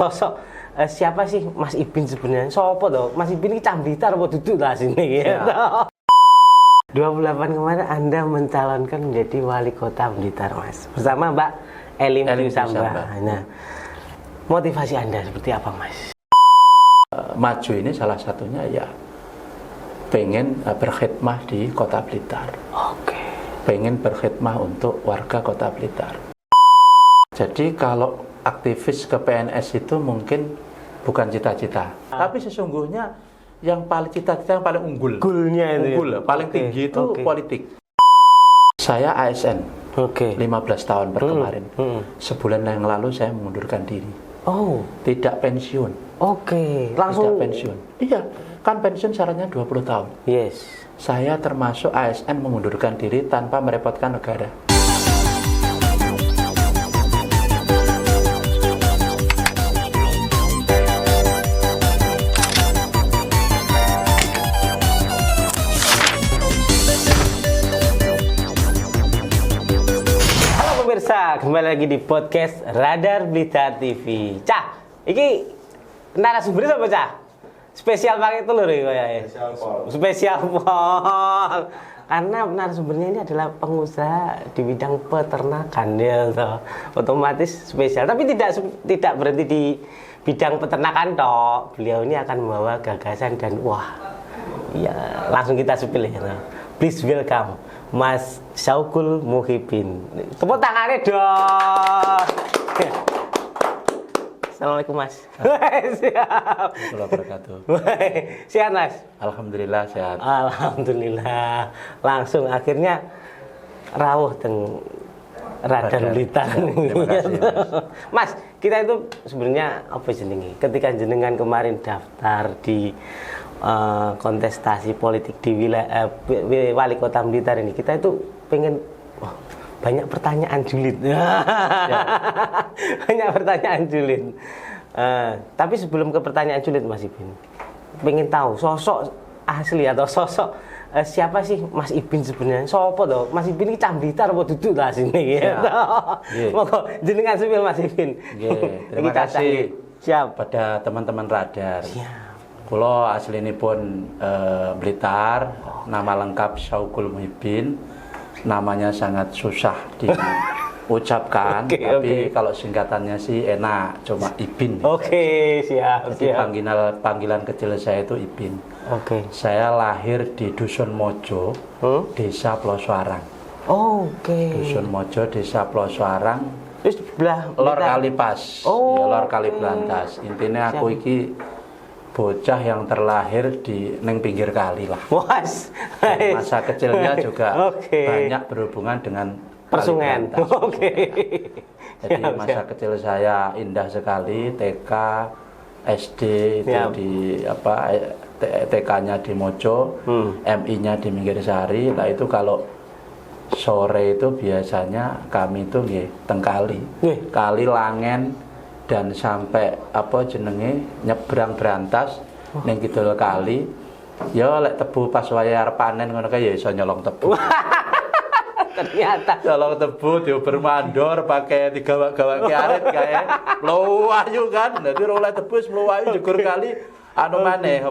Sosok siapa sih Mas Ibin sebenarnya? Sopo toh? Mas Ibin ini cah Blitar apa duduk lah sini ya. 28 kemarin Anda mencalonkan menjadi wali kota Blitar, Mas. Bersama Mbak Elim Samba. Nah, motivasi Anda seperti apa, Mas? Maju ini salah satunya ya pengen berkhidmah di kota Blitar. Oke. Pengen berkhidmah untuk warga kota Blitar. Jadi kalau aktivis ke PNS itu mungkin bukan cita-cita, tapi sesungguhnya yang paling cita-cita yang paling unggul. Paling tinggi itu politik. Saya ASN. 15 tahun kemarin. Sebulan yang lalu saya mengundurkan diri. Oh, tidak pensiun. Langsung tidak pensiun. Iya, kan pensiun syaratnya 20 tahun. Yes. Saya termasuk ASN mengundurkan diri tanpa merepotkan negara. Kembali lagi di podcast Radar Blitar TV. Cah, iki narasumbernya apa, Cah? Spesial pakai telur ya? Spesial pol. Karena narasumbernya ini adalah pengusaha di bidang peternakan ya, so. Otomatis spesial. Tapi tidak berhenti di bidang peternakan toh. Beliau ini akan membawa gagasan dan ya langsung kita sepilih ya. Please welcome Mas Syaukul Muhibin. Tepuk tangannya dong. Assalamualaikum, Mas. Siap. Sehat, Mas? Alhamdulillah sehat. Alhamdulillah. Langsung akhirnya rawuh teng Radar Blitar. Mas, kita itu sebenarnya apa jenenge? Ketika jenengan kemarin daftar di kontestasi politik di wilayah wali kota Blitar ini, kita itu pengen banyak pertanyaan julid. Banyak pertanyaan julid. Tapi sebelum ke pertanyaan julid, Mas Ibin, pengen tahu sosok asli atau sosok siapa sih Mas Ibin sebenarnya? Sopo toh? Mas Ibin ini cah Blitar apa duduk lah sini ya. Monggo jenengan sepil Mas Ibin. Terima kasih siap pada teman-teman Radar. Siap. Kulo aslinipun Blitar, nama lengkap Syaukul Muhibin. Namanya sangat susah diucapkan, tapi kalau singkatannya sih enak, cuma Ibin. Siap. Jadi panggilan kecil saya itu Ibin. Saya lahir di Dusun Mojo, Desa Ploswarang. Dusun Mojo, Desa Ploswarang. Terus belah Lor Kalipas. Ya, Lor Kalibelantas. Intinya aku iki bocah yang terlahir di pinggir kali lah. Masa kecilnya juga banyak berhubungan dengan persungan. Jadi masa kecil saya indah sekali. TK, SD itu di TK-nya di Mojo, MI-nya di Mingirsari. Lah itu kalau sore itu biasanya kami itu tengkali, kali Langen. Dan sampai nyebrang berantas ning kidul kali ya lek tebu pas waya arep panen ngono kae ya iso nyolong tebu. Ternyata nyolong tebu diober mandor pakai digawak-gawake arit kae mluwayu kan. Dadi ora oleh tebu wis mluwayu jegur kali maneh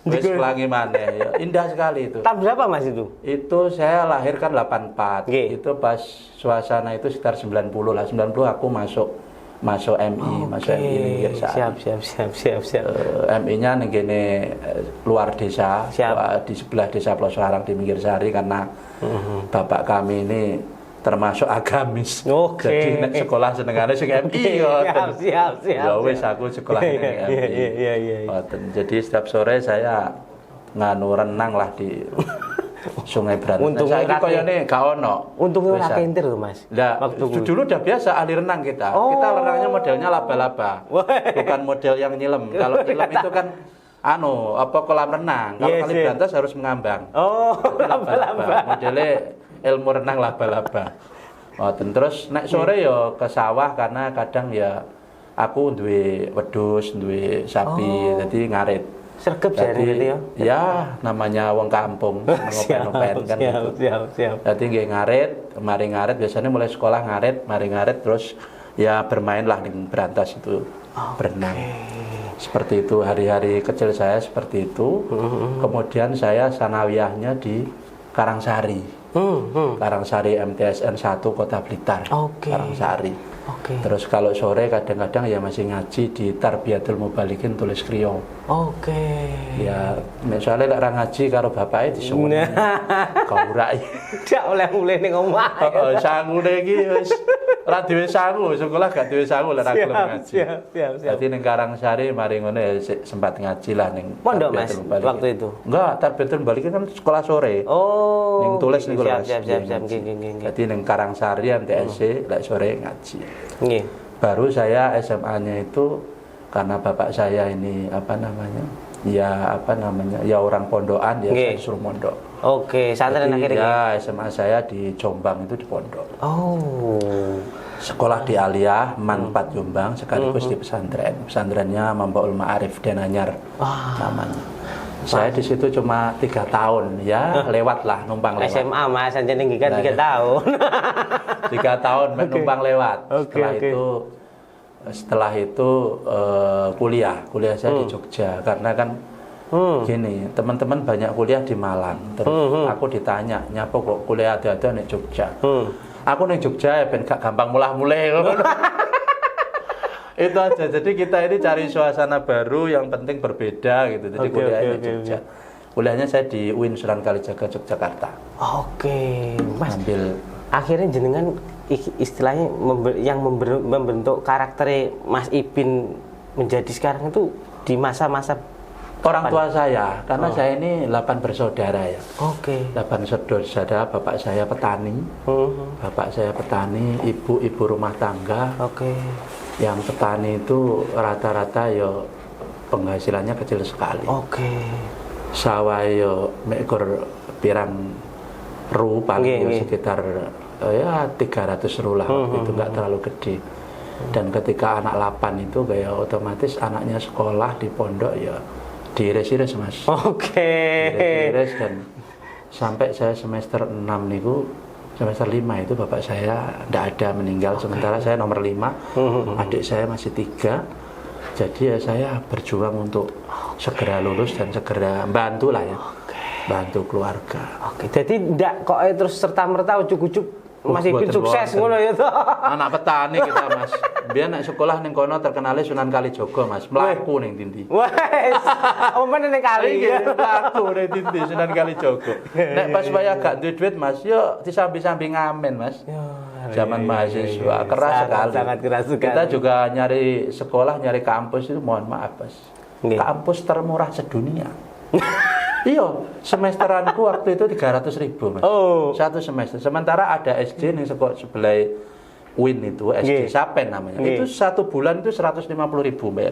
wis pelangi maneh ya. Indah sekali itu. Tahun berapa, Mas itu? Itu saya lahir kan 84. Itu pas suasana itu sekitar 90 lah. 90 aku masuk MI, masuk MI Siap. MI-nya ning kene luar desa, di sebelah Desa Ploswarang di Mingirsari karena bapak kami ini termasuk agamis. Jadi nek sekolah senengane sing MI Siap. Ya wis aku sekolah ning MI. Jadi setiap sore saya renang lah di Sungai Berantas. Untung saya koyone gak ono. Untungnya ora kenter tuh, Mas. Dulu udah biasa ahli renang kita. Kita renangnya modelnya laba-laba. Bukan model yang nyilem. Kalau nyilem itu kan kolam renang. Kalau kali Berantas harus mengambang. Laba-laba. Modelnya ilmu renang laba-laba. Terus nek sore yo ke sawah karena kadang ya aku duwe wedhus, duwe sapi, jadi ngarit. Sergep jadi ya namanya wong kampung ngopen-ngopen kan gitu. Siap. Jadi nggih mari ngarit biasanya mulai sekolah mari ngarit terus ya bermain lah di Berantas itu. berenang. Seperti itu, hari-hari kecil saya seperti itu. Kemudian saya sanawiyahnya di Karangsari. Karangsari MTSN 1 Kota Blitar. Karangsari. Terus kalau sore kadang-kadang ya masih ngaji di Tarbiyatul Mubalikin Tulis Kriya. Ya, misalnya lek ra ngaji karo bapake disuwun. Kaurai. Ndak oleh mulai ning omah. Sangune iki wis ora duwe sangu, sekolah gak duwe sangu lek ra gelem ngaji. Siap. Jadi ning Karangsari mari ngono ya sempat ngaji lah ning pondok Mas waktu itu. Enggak, Tarbiyatul Mubalikin kan sekolah sore. Ning tulis niku lho. Siap. Jadi ning Karangsari MTSC lek sore ngaji. Nggih. Baru saya SMA-nya itu karena bapak saya ini ya orang pondokan ya saya suruh mondok. Santren akhirnya. Ya SMA saya di Jombang itu di pondok. Sekolah di Aliyah Manfaat Jombang sekaligus di pesantren. Pesantrennya Mambaul Ma'arif Denanyar namanya. Saya di situ cuma 3 tahun ya, lewat lah, numpang lewat. SMA Mas, anjene nggih kan 3 tahun. 3 tahun numpang lewat. Setelah itu kuliah saya di Jogja karena kan gini, teman-teman banyak kuliah di Malang. Terus aku ditanya, "Nyapa kok kuliah ada nek Jogja?" Aku ning Jogja ya ben gak gampang mulah-mulih. Itu aja. Jadi kita ini cari suasana baru yang penting berbeda gitu. Jadi kuliahnya di Jogja. Kuliahnya saya di UIN Sunan Kalijaga Yogyakarta. Mas. Akhirnya jenengan istilahnya yang membentuk karakter Mas Ipin menjadi sekarang itu di masa-masa orang tua saya, karena saya ini 8 bersaudara ya. 8 bersaudara, bapak saya petani. Bapak saya petani, ibu rumah tangga. Yang petani itu rata-rata ya penghasilannya kecil sekali. Sawah ya mekor pirang ru paling sekitar ya 300 ru lah, itu enggak terlalu gede. Dan ketika anak 8 itu kayak otomatis anaknya sekolah di pondok ya diiris-iris Mas. Diiris dan sampai saya semester 6 niku, semester 5 itu bapak saya tidak ada, meninggal. Sementara saya nomor 5, adik saya masih 3. Jadi ya saya berjuang untuk segera lulus dan segera bantu lah ya, bantu keluarga. Jadi tidak kok terus serta-merta ujuk-ujuk Mas Ipin sukses ngono ya toh. Anak petani kita Mas. Biar nek sekolah ning kono terkenale Sunan Kalijaga Mas. Mlaku ning Tindi. Wes. Omen ning kali. Mlaku ning Tindi Sunan Kalijaga. Nek pas waya gak duwe duit Mas, yo disambi-sambi ngamen Mas. Zaman mahasiswa keras sekali. Sangat keras sekali. Kita juga nyari sekolah, nyari kampus itu mohon maaf Mas. Kampus termurah sedunia. Iya, semesteranku waktu itu 300.000 Mas. Satu semester. Sementara ada SD nih sebelah UIN itu, SD Sapen namanya. Itu 1 bulan itu 150.000 Mbak.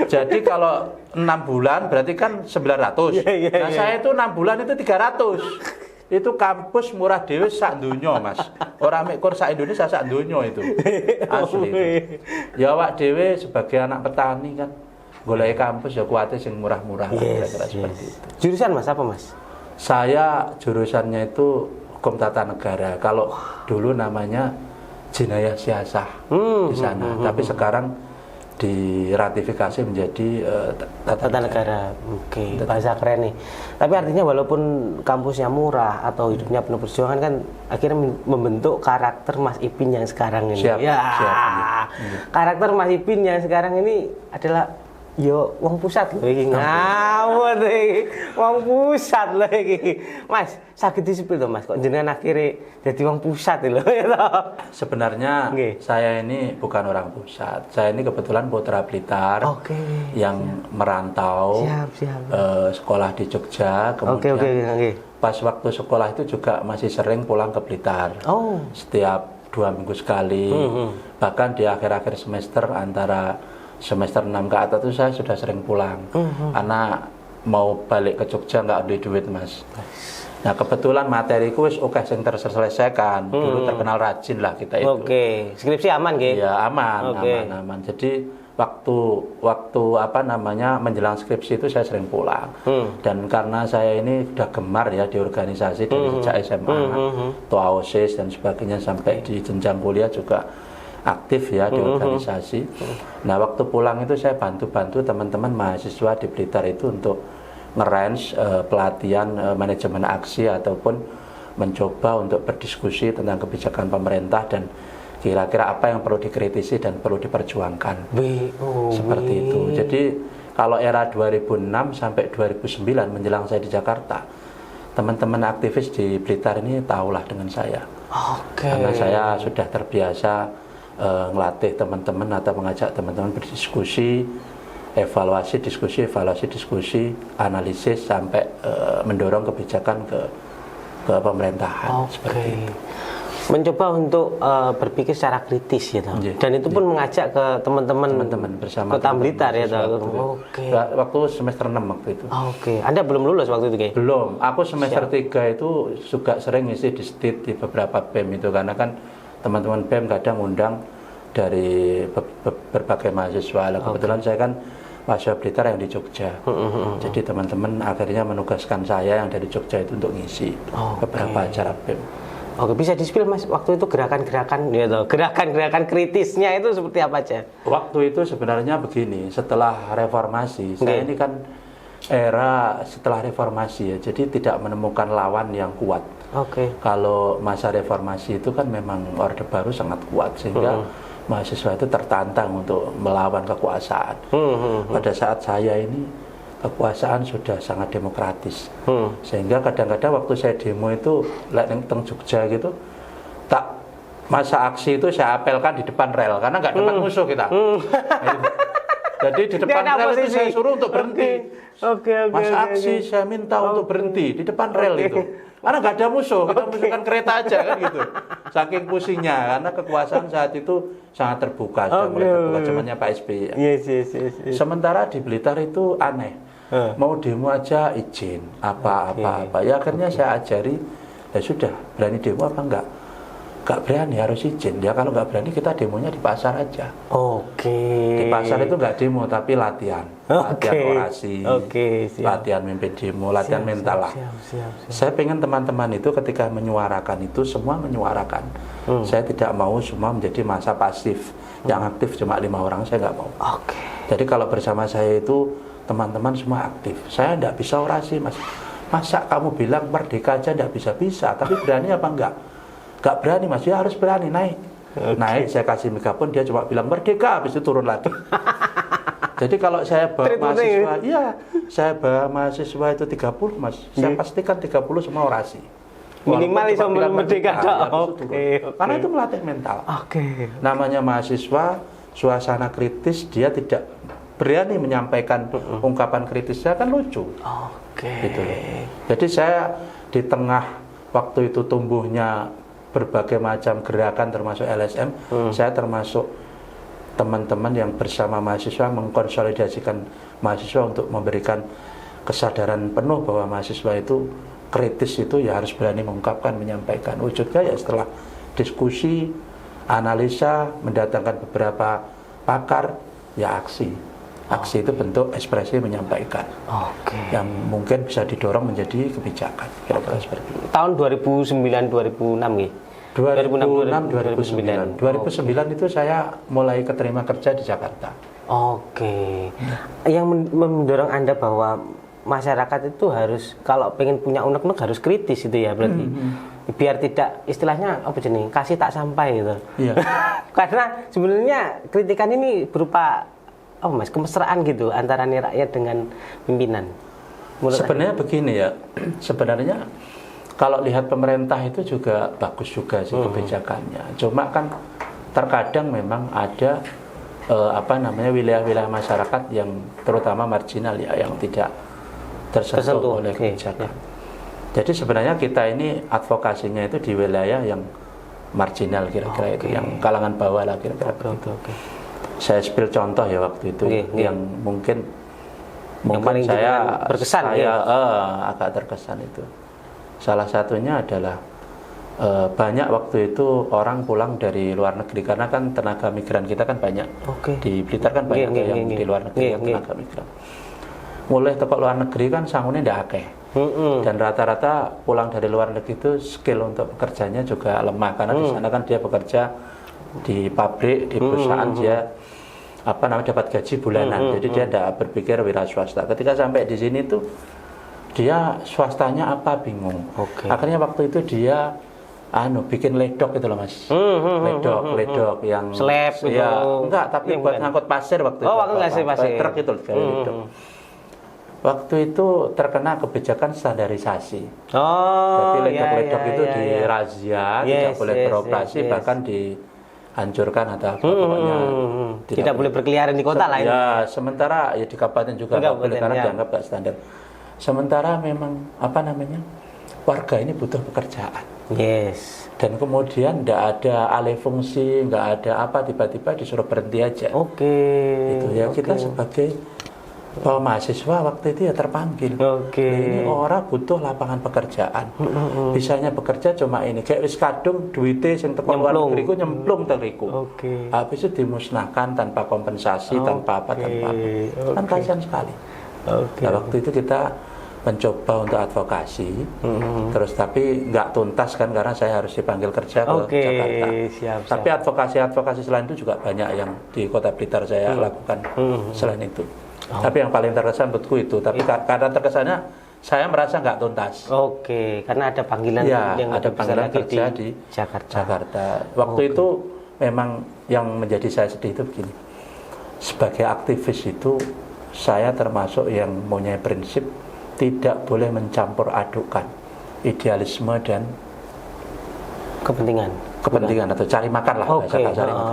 Jadi kalau 6 bulan berarti kan 900. Nah saya itu 6 bulan itu 300. Itu kampus murah dewe sak donya Mas. Orang mikir sak Indonesia sak donya itu. Asli itu. Ya awak dewe sebagai anak petani kan golek kampus ya kuatnya sing murah-murah kira-kira seperti itu. Jurusan Mas apa Mas? Saya jurusannya itu Hukum Tata Negara. Kalau dulu namanya Jenayah Siasah di sana. Tapi sekarang diratifikasi menjadi Tata Negara. Bahasa keren nih. Tapi artinya walaupun kampusnya murah atau hidupnya penuh perjuangan kan akhirnya membentuk karakter Mas Ipin yang sekarang ini. Siap. Karakter Mas Ipin yang sekarang ini adalah yo wong pusat lho iki ngawur iki. Wong pusat lho iki. Mas, saged disipil to Mas kok jenengan akhirnya dadi wong pusat lho ya toh. Sebenarnya saya ini bukan orang pusat. Saya ini kebetulan putra Blitar yang merantau. Sekolah di Jogja, kemudian pas waktu sekolah itu juga masih sering pulang ke Blitar. Setiap 2 minggu sekali. Bahkan di akhir-akhir semester antara semester 6 ke atas itu saya sudah sering pulang. Karena mau balik ke Jogja nggak ada duit Mas. Nah kebetulan materiku wis sing terselesaikan. Dulu terkenal rajin lah kita itu. Skripsi aman gitu? Ya aman. Jadi waktu menjelang skripsi itu saya sering pulang. Dan karena saya ini udah gemar ya di organisasi dari sejak SMA, atau OSIS dan sebagainya sampai di jenjang kuliah juga aktif ya di organisasi. Nah, waktu pulang itu saya bantu-bantu teman-teman mahasiswa di Blitar itu untuk nge-range pelatihan manajemen aksi ataupun mencoba untuk berdiskusi tentang kebijakan pemerintah dan kira-kira apa yang perlu dikritisi dan perlu diperjuangkan. Seperti itu. Jadi kalau era 2006 sampai 2009 menjelang saya di Jakarta, teman-teman aktivis di Blitar ini tahulah dengan saya. Karena saya sudah terbiasa ngelatih teman-teman atau mengajak teman-teman berdiskusi, evaluasi, diskusi, analisis sampai mendorong kebijakan ke pemerintahan. Seperti itu. Mencoba untuk berpikir secara kritis ya, dan itu pun mengajak ke teman-teman bersama Kota Blitar ya, waktu semester 6 waktu itu. Anda belum lulus waktu itu, Ki? Belum. Aku semester 3 itu juga sering ngisi di stit di beberapa BEM itu, karena kan teman-teman BEM kadang undang dari berbagai mahasiswa. Kebetulan saya kan mahasiswa Blitar yang di Jogja. Jadi teman-teman akhirnya menugaskan saya yang dari Jogja itu untuk ngisi beberapa acara BEM. Bisa di-spill Mas, waktu itu gerakan-gerakan kritisnya itu seperti apa aja? Waktu itu sebenarnya begini, setelah reformasi, saya ini kan era setelah reformasi ya, jadi tidak menemukan lawan yang kuat. Kalau masa reformasi itu kan memang Orde Baru sangat kuat, sehingga mahasiswa itu tertantang untuk melawan kekuasaan. Pada saat saya ini kekuasaan sudah sangat demokratis, sehingga kadang-kadang waktu saya demo itu teng Jogja gitu, tak masa aksi itu saya apelkan di depan rel karena nggak dapat musuh kita. Jadi di depan rel itu saya suruh untuk berhenti. Masa aksi saya minta untuk berhenti di depan rel itu. Karena nggak ada musuh, kita musuhkan kereta aja kan gitu. Saking pusingnya, karena kekuasaan saat itu sangat terbuka, sudah mulai terbuka zamannya Pak SBY. Sementara di Blitar itu aneh. Mau demo aja izin, apa. Ya akhirnya saya ajari, ya sudah, berani demo apa enggak? Enggak berani, harus izin. Ya kalau enggak berani kita demonya di pasar aja. Di pasar itu enggak demo, tapi latihan. Latihan orasi, latihan mimpin demo, latihan mental lah. Saya pengen teman-teman itu ketika menyuarakan itu, semua menyuarakan. Saya tidak mau semua menjadi masa pasif. Yang aktif cuma 5 orang, saya enggak mau. Jadi kalau bersama saya itu, teman-teman semua aktif. Saya enggak bisa orasi, Mas. Masa kamu bilang merdeka aja enggak bisa, tapi berani apa enggak? Enggak berani, Mas. Ya harus berani, naik. Naik, saya kasih megafon, dia cuma bilang merdeka, habis itu turun lagi. Jadi kalau saya bawa mahasiswa, saya bawa mahasiswa itu 30, Mas. Saya pastikan 30 semua orasi. Minimal iso merdeka. Karena itu melatih mental. Namanya mahasiswa, suasana kritis, dia tidak berani menyampaikan ungkapan kritisnya, kan lucu. Gitu. Jadi saya di tengah waktu itu tumbuhnya berbagai macam gerakan termasuk LSM, saya termasuk teman-teman yang bersama mahasiswa mengkonsolidasikan mahasiswa untuk memberikan kesadaran penuh bahwa mahasiswa itu kritis itu ya harus berani mengungkapkan, menyampaikan. Wujudnya ya setelah diskusi, analisa, mendatangkan beberapa pakar, ya aksi. Aksi itu bentuk ekspresi menyampaikan, yang mungkin bisa didorong menjadi kebijakan. Kira-kira seperti itu. Tahun 2009-2006 nih. 2006-2009 itu saya mulai keterima kerja di Jakarta. Yang mendorong Anda bahwa masyarakat itu harus, kalau pengen punya unek-unek harus kritis itu ya berarti. Biar tidak, istilahnya apa jenis, kasih tak sampai gitu. Karena sebenarnya kritikan ini berupa Mas, kemesraan gitu antara rakyat dengan pimpinan. Sebenarnya begini ya, sebenarnya kalau lihat pemerintah itu juga bagus juga sih kebijakannya. Cuma kan terkadang memang ada wilayah-wilayah masyarakat yang terutama marginal ya, yang tidak tersentuh oleh kebijakan. Jadi sebenarnya kita ini advokasinya itu di wilayah yang marginal kira-kira itu, yang kalangan bawah lah kira-kira. Saya spill contoh ya waktu itu yang mungkin paling saya berkesan, agak terkesan itu. Salah satunya adalah banyak waktu itu orang pulang dari luar negeri, karena kan tenaga migran kita kan banyak. Di Blitar kan banyak yang di luar negeri yang tenaga migran. Mulai teko luar negeri kan sangune ndak akeh. Dan rata-rata pulang dari luar negeri itu skill untuk bekerjanya juga lemah, karena di sana kan dia bekerja di pabrik, di perusahaan dia dapat gaji bulanan. Jadi dia tidak berpikir wira swasta. Ketika sampai di sini tuh dia swastanya apa bingung. Akhirnya waktu itu dia bikin ledok itu loh Mas. Ledok yang slab gitu. Ya, enggak, tapi buat ngangkut pasir waktu itu. Waktu ngangkut pasir. Truk itu ledok. Waktu itu terkena kebijakan standarisasi. Jadi ledok-ledok itu dirazia, tidak boleh beroperasi, bahkan dihancurkan atau apa pokoknya. Tidak boleh berkeliaran di kota lain. Ya, sementara ya di kabupaten juga nggak boleh karena dianggap nggak standar. Sementara memang warga ini butuh pekerjaan. Yes. Dan kemudian tidak ada alih fungsi, nggak ada apa, tiba-tiba disuruh berhenti aja. Itu ya kita sebagai mahasiswa waktu itu ya terpanggil. Ini orang butuh lapangan pekerjaan. Bisanya bekerja cuma ini. Kayak wis kadung duite sing teko luar negeri ku nyemplung teriku. Habis itu dimusnahkan tanpa kompensasi, tanpa apa. Kan kasihan sekali. Nah, waktu itu kita mencoba untuk advokasi, terus tapi nggak tuntas kan karena saya harus dipanggil kerja ke Jakarta. Tapi advokasi selain itu juga banyak yang di Kota Blitar saya lakukan selain itu. Tapi yang paling terkesan menurutku itu. Tapi karena terkesannya saya merasa nggak tuntas. Karena ada panggilan yang ada panggilan kerja di Jakarta. Waktu itu memang yang menjadi saya sedih itu begini. Sebagai aktivis itu saya termasuk yang mempunyai prinsip tidak boleh mencampur adukan idealisme dan kepentingan atau cari makan lah bahasa kasarnya.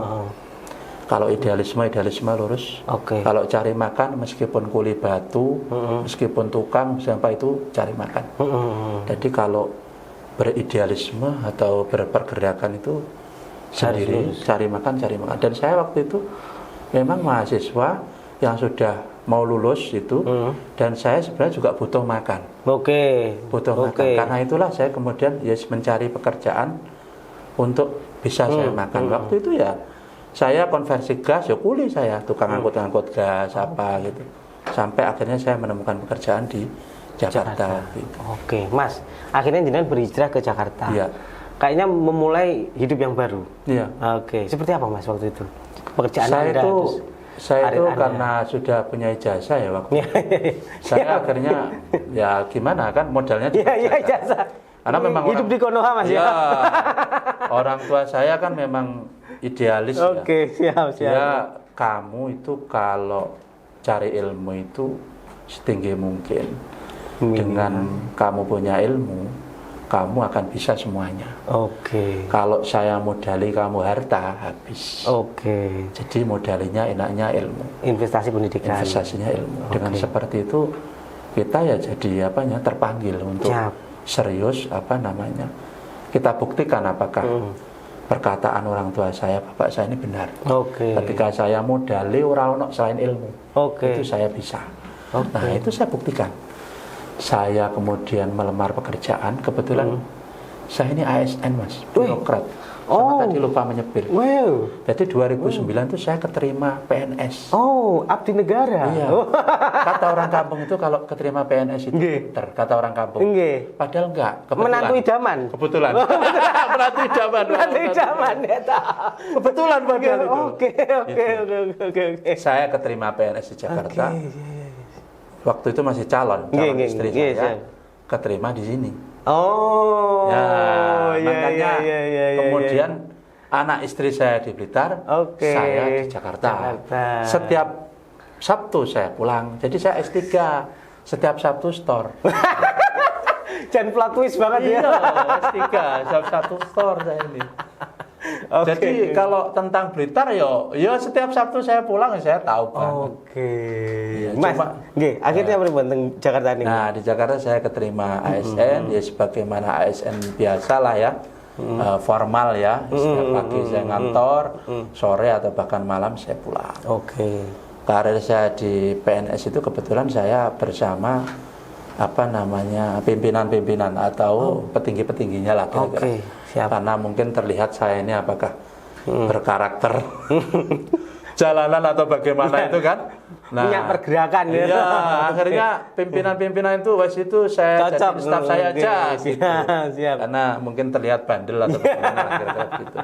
Kalau idealisme lurus. Kalau cari makan meskipun kuli batu, meskipun tukang sampai itu cari makan. Jadi kalau beridealisme atau berpergerakan itu sendiri cari makan. Dan saya waktu itu memang mahasiswa yang sudah mau lulus itu, dan saya sebenarnya juga butuh makan. Butuh makan. Karena itulah saya kemudian mencari pekerjaan untuk bisa saya makan. Waktu itu ya saya konversi gas, ya kuli saya tukang angkut gas apa gitu. Sampai akhirnya saya menemukan pekerjaan di Jakarta. Gitu. Mas, akhirnya jenengan berhijrah ke Jakarta. Iya. Kayaknya memulai hidup yang baru. Iya. Seperti apa Mas waktu itu? Pekerjaan saya itu karena sudah punya ijazah ya waktu itu. Saya akhirnya ya gimana kan modalnya juga ijazah. Karena memang hidup di Konoha Mas ya. Orang tua saya kan memang idealis siap. Ya kamu itu kalau cari ilmu itu setinggi mungkin. Dengan kamu punya ilmu, kamu akan bisa semuanya. Kalau saya modali kamu harta, habis. Jadi modalinya enaknya ilmu. Investasinya ilmu. Dengan seperti itu kita ya jadi terpanggil untuk serius kita buktikan apakah perkataan orang tua saya, bapak saya ini benar. Ketika saya modali orang selain ilmu, itu saya bisa. Nah itu saya buktikan. Saya kemudian melamar pekerjaan, kebetulan saya ini ASN Mas, birokrat. Sama tadi lupa menyebir. Jadi 2009 itu saya keterima PNS. Abdi negara. Iya. Kata orang kampung itu kalau keterima PNS itu pinter, kata orang kampung. Padahal enggak. Menantu idaman. Kebetulan. Menantu idaman. Kebetulan padahal itu. Oke. Saya keterima PNS di Jakarta. Waktu itu masih calon istri saya keterima di sini. Makanya kemudian anak istri saya di Blitar, saya di Jakarta. Setiap Sabtu saya pulang. Jadi saya S3 setiap Sabtu store. Jangan plot twist banget ya. S3 setiap Sabtu store saya ini. Jadi kalau tentang Blitar ya setiap Sabtu saya pulang saya tahu banget. Mas, akhirnya tentang Jakarta ini. Nah, di Jakarta saya keterima ASN ya sebagaimana ASN biasa lah ya. Formal ya. Setiap pagi saya ngantor, sore atau bahkan malam saya pulang. Karir saya di PNS itu kebetulan saya bersama pimpinan-pimpinan atau petinggi-petingginya lah kira-kira. Karena mungkin terlihat saya ini apakah berkarakter jalanan atau bagaimana itu kan. Punya pergerakan ya. Iya, akhirnya pimpinan-pimpinan itu itu saya jadi staf saya aja gitu. Karena mungkin terlihat bandel atau bagaimana kira-kira gitu.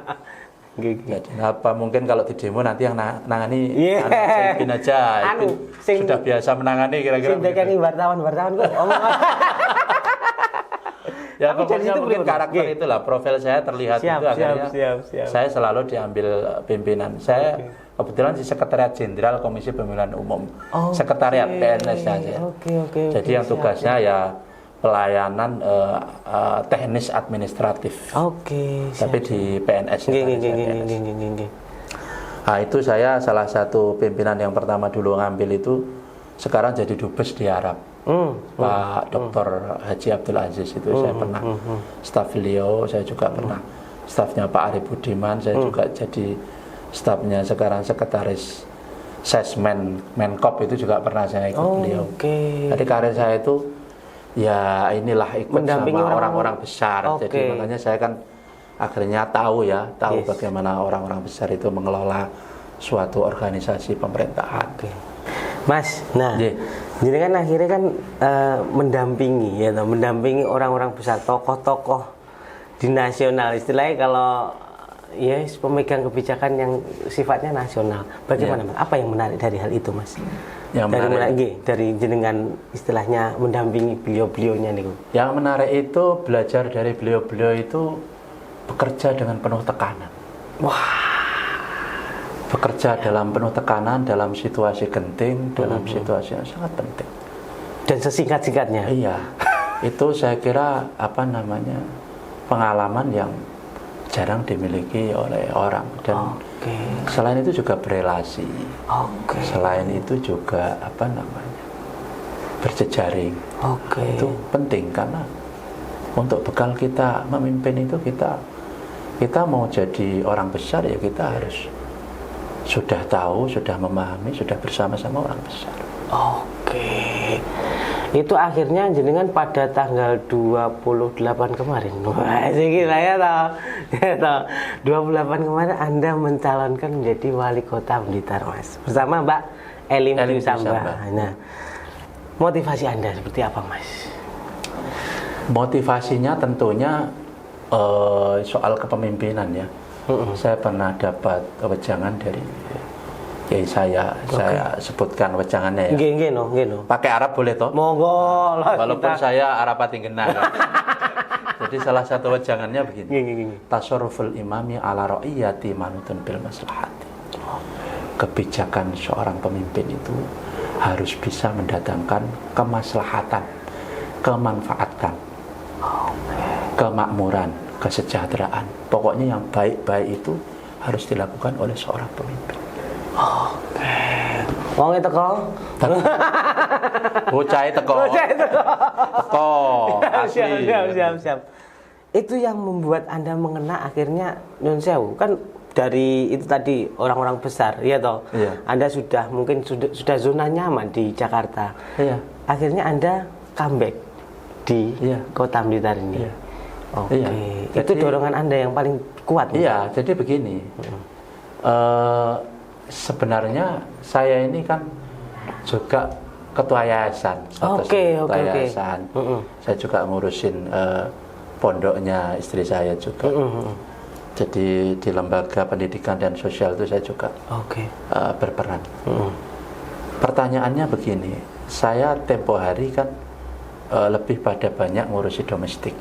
Jadi apa mungkin kalau di demo nanti yang nangani Iya. anak Ipin aja. Anu, Ipin sing- sudah biasa menangani kira-kira. Sing dekani wartawan kok omong. Ya Tapi dari pokoknya situ mungkin beliau- karakter Oke. itulah profil saya terlihat Siap, itu akhirnya siap. saya selalu diambil pimpinan. Saya kebetulan di Sekretariat Jenderal Komisi Pemilihan Umum, Sekretariat PNS saja. Oke. Jadi yang tugasnya ya pelayanan teknis administratif. Oke. Tapi di PNS. ya, tadi saya PNS. Nggih. Nah itu saya salah satu pimpinan yang pertama dulu ngambil itu sekarang jadi dubes di Arab. Pak Dr. Haji Abdul Aziz itu saya pernah staf beliau, saya juga pernah stafnya Pak Arif Budiman, saya juga jadi stafnya sekarang sekretaris Sesmen Menkop itu juga pernah saya ikut beliau. Oke. Jadi karir saya itu ya inilah ikut Mendampingi sama orang-orang. orang-orang besar. Oke. Jadi makanya saya kan akhirnya tahu bagaimana orang-orang besar itu mengelola suatu organisasi pemerintahan. Oke. Mas, nah, Iya. jadi kan akhirnya kan mendampingi mendampingi orang-orang besar, tokoh-tokoh di nasional, istilahnya kalau ya pemegang kebijakan yang sifatnya nasional. Bagaimana Iya. Mas? Apa yang menarik dari hal itu, Mas? Yang menarik. Dari jenengan istilahnya mendampingi beliau-beliaunya nih. Yang menarik itu belajar dari beliau-beliau itu bekerja dengan penuh tekanan. Bekerja dalam penuh tekanan, dalam situasi genting, dalam situasi yang sangat penting. Dan sesingkat-singkatnya. Iya, itu saya kira pengalaman yang jarang dimiliki oleh orang. Dan selain itu juga berelasi. Selain itu juga berjejaring. Itu penting karena untuk bekal kita memimpin itu kita mau jadi orang besar ya kita harus sudah tahu, sudah memahami, sudah bersama-sama orang besar. Itu akhirnya jenengan pada tanggal 28 kemarin. Wah, saya tahu. 28 kemarin Anda mencalonkan menjadi wali kota Blitar, Mas. Bersama Mbak Elim Samba. Nah, motivasi Anda seperti apa, Mas? Motivasinya tentunya soal kepemimpinan ya. Saya pernah dapat wejangan dari saya sebutkan wejangannya ya. Nggih no. Pakai Arab boleh toh? Monggo lah. Walaupun saya Arab Patinggenah kan. Jadi salah satu wejangannya begini. Nggih. Tasarruful imami ala ra'iyati manutun bil maslahati. Kebijakan seorang pemimpin itu harus bisa mendatangkan kemaslahatan, kemanfaatan, kemakmuran, kesejahteraan. Pokoknya yang baik-baik itu harus dilakukan oleh seorang pemimpin. Wong teko. Bocah teko. Asli. Siap. Itu yang membuat Anda mengena akhirnya Nyun Sewu kan dari itu tadi orang-orang besar, ya toh. Iya. Anda mungkin sudah zona nyaman di Jakarta. Iya. Akhirnya Anda comeback di Kota Blitar ini. Iya. Oke. Iya. Itu Jadi- dorongan Anda yang paling kuat. Iya, jadi begini. Sebenarnya saya ini kan juga ketua yayasan. Oke. Yayasan. Saya juga ngurusin pondoknya istri saya juga. Jadi di lembaga pendidikan dan sosial itu saya juga berperan. Pertanyaannya begini, saya tempo hari kan lebih pada banyak ngurusi domestik.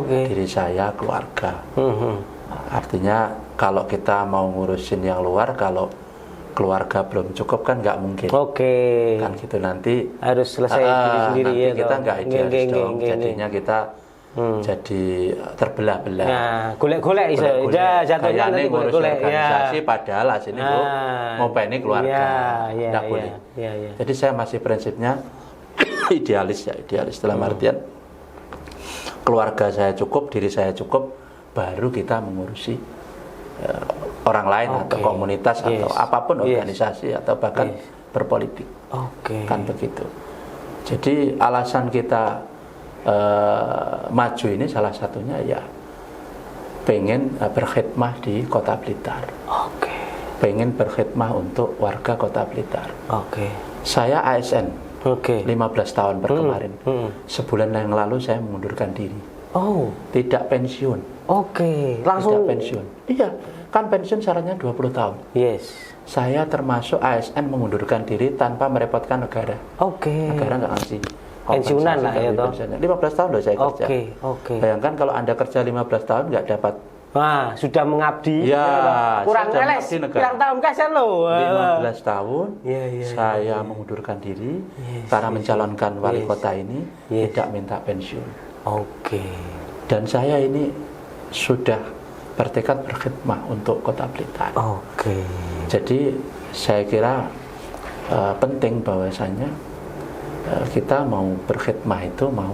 Diri saya, keluarga. Artinya kalau kita mau ngurusin yang luar, kalau keluarga belum cukup kan nggak mungkin. Kan gitu nanti harus selesai diri sendiri nanti ya. kita nggak idealis dong. Jadinya kita jadi terbelah-belah. Nah, golek-golek iso. Ya, jatuhnya nanti ngurus golek-golek organisasi padahal sini Bu mau pengen keluarga. Nggak boleh. Iya. Jadi saya masih prinsipnya idealis dalam artian keluarga saya cukup, diri saya cukup, baru kita mengurusi orang lain atau komunitas atau apapun organisasi atau bahkan berpolitik. Kan begitu. Jadi alasan kita maju ini salah satunya ya pengen berkhidmah di Kota Blitar. Pengen berkhidmah untuk warga Kota Blitar. Saya ASN. 15 tahun kemarin. Sebulan yang lalu saya mengundurkan diri. Tidak pensiun. Langsung tidak pensiun. Iya, kan pensiun syaratnya 20 tahun. Yes. Saya termasuk ASN mengundurkan diri tanpa merepotkan negara. Oke. Negara nggak ngasih Pensiunan lah ya toh. 15 tahun loh saya kerja. Oke. Bayangkan kalau Anda kerja 15 tahun nggak dapat. Wah, sudah mengabdi. Ya, kurang sudah les, mengabdi negara. kurang tahun kasihan loh. 15 tahun Iya, saya mengundurkan diri Yes, karena mencalonkan wali yes. kota ini Yes. tidak minta pensiun. Oke. Dan saya ini sudah bertekad berkhidmat untuk Kota Blitar. Oke. Jadi saya kira penting bahwasanya kita mau berkhidmat itu, mau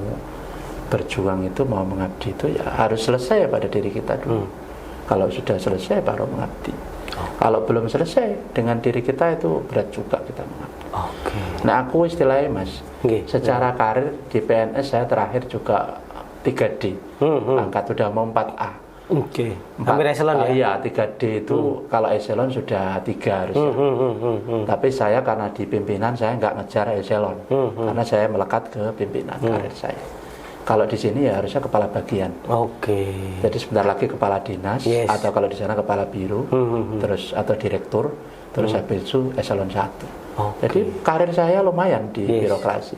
berjuang itu, mau mengabdi itu ya harus selesai pada diri kita dulu. Kalau sudah selesai baru mengabdi. Kalau belum selesai dengan diri kita itu berat juga kita mengabdi. Oke. Nah aku istilahnya Mas, Nggih. secara karir di PNS saya terakhir juga 3D, angkat sudah mau 4A. Oke. Hampir eselon ya? Iya, 3D itu kalau eselon sudah 3 harusnya. Tapi saya karena di pimpinan saya nggak ngejar eselon, karena saya melekat ke pimpinan karir saya. Kalau di sini ya harusnya kepala bagian. Oke. Jadi sebentar lagi kepala dinas, Yes. atau kalau di sana kepala biro, terus atau direktur, terus habis itu eselon 1. Oke. Jadi karir saya lumayan di Yes. birokrasi.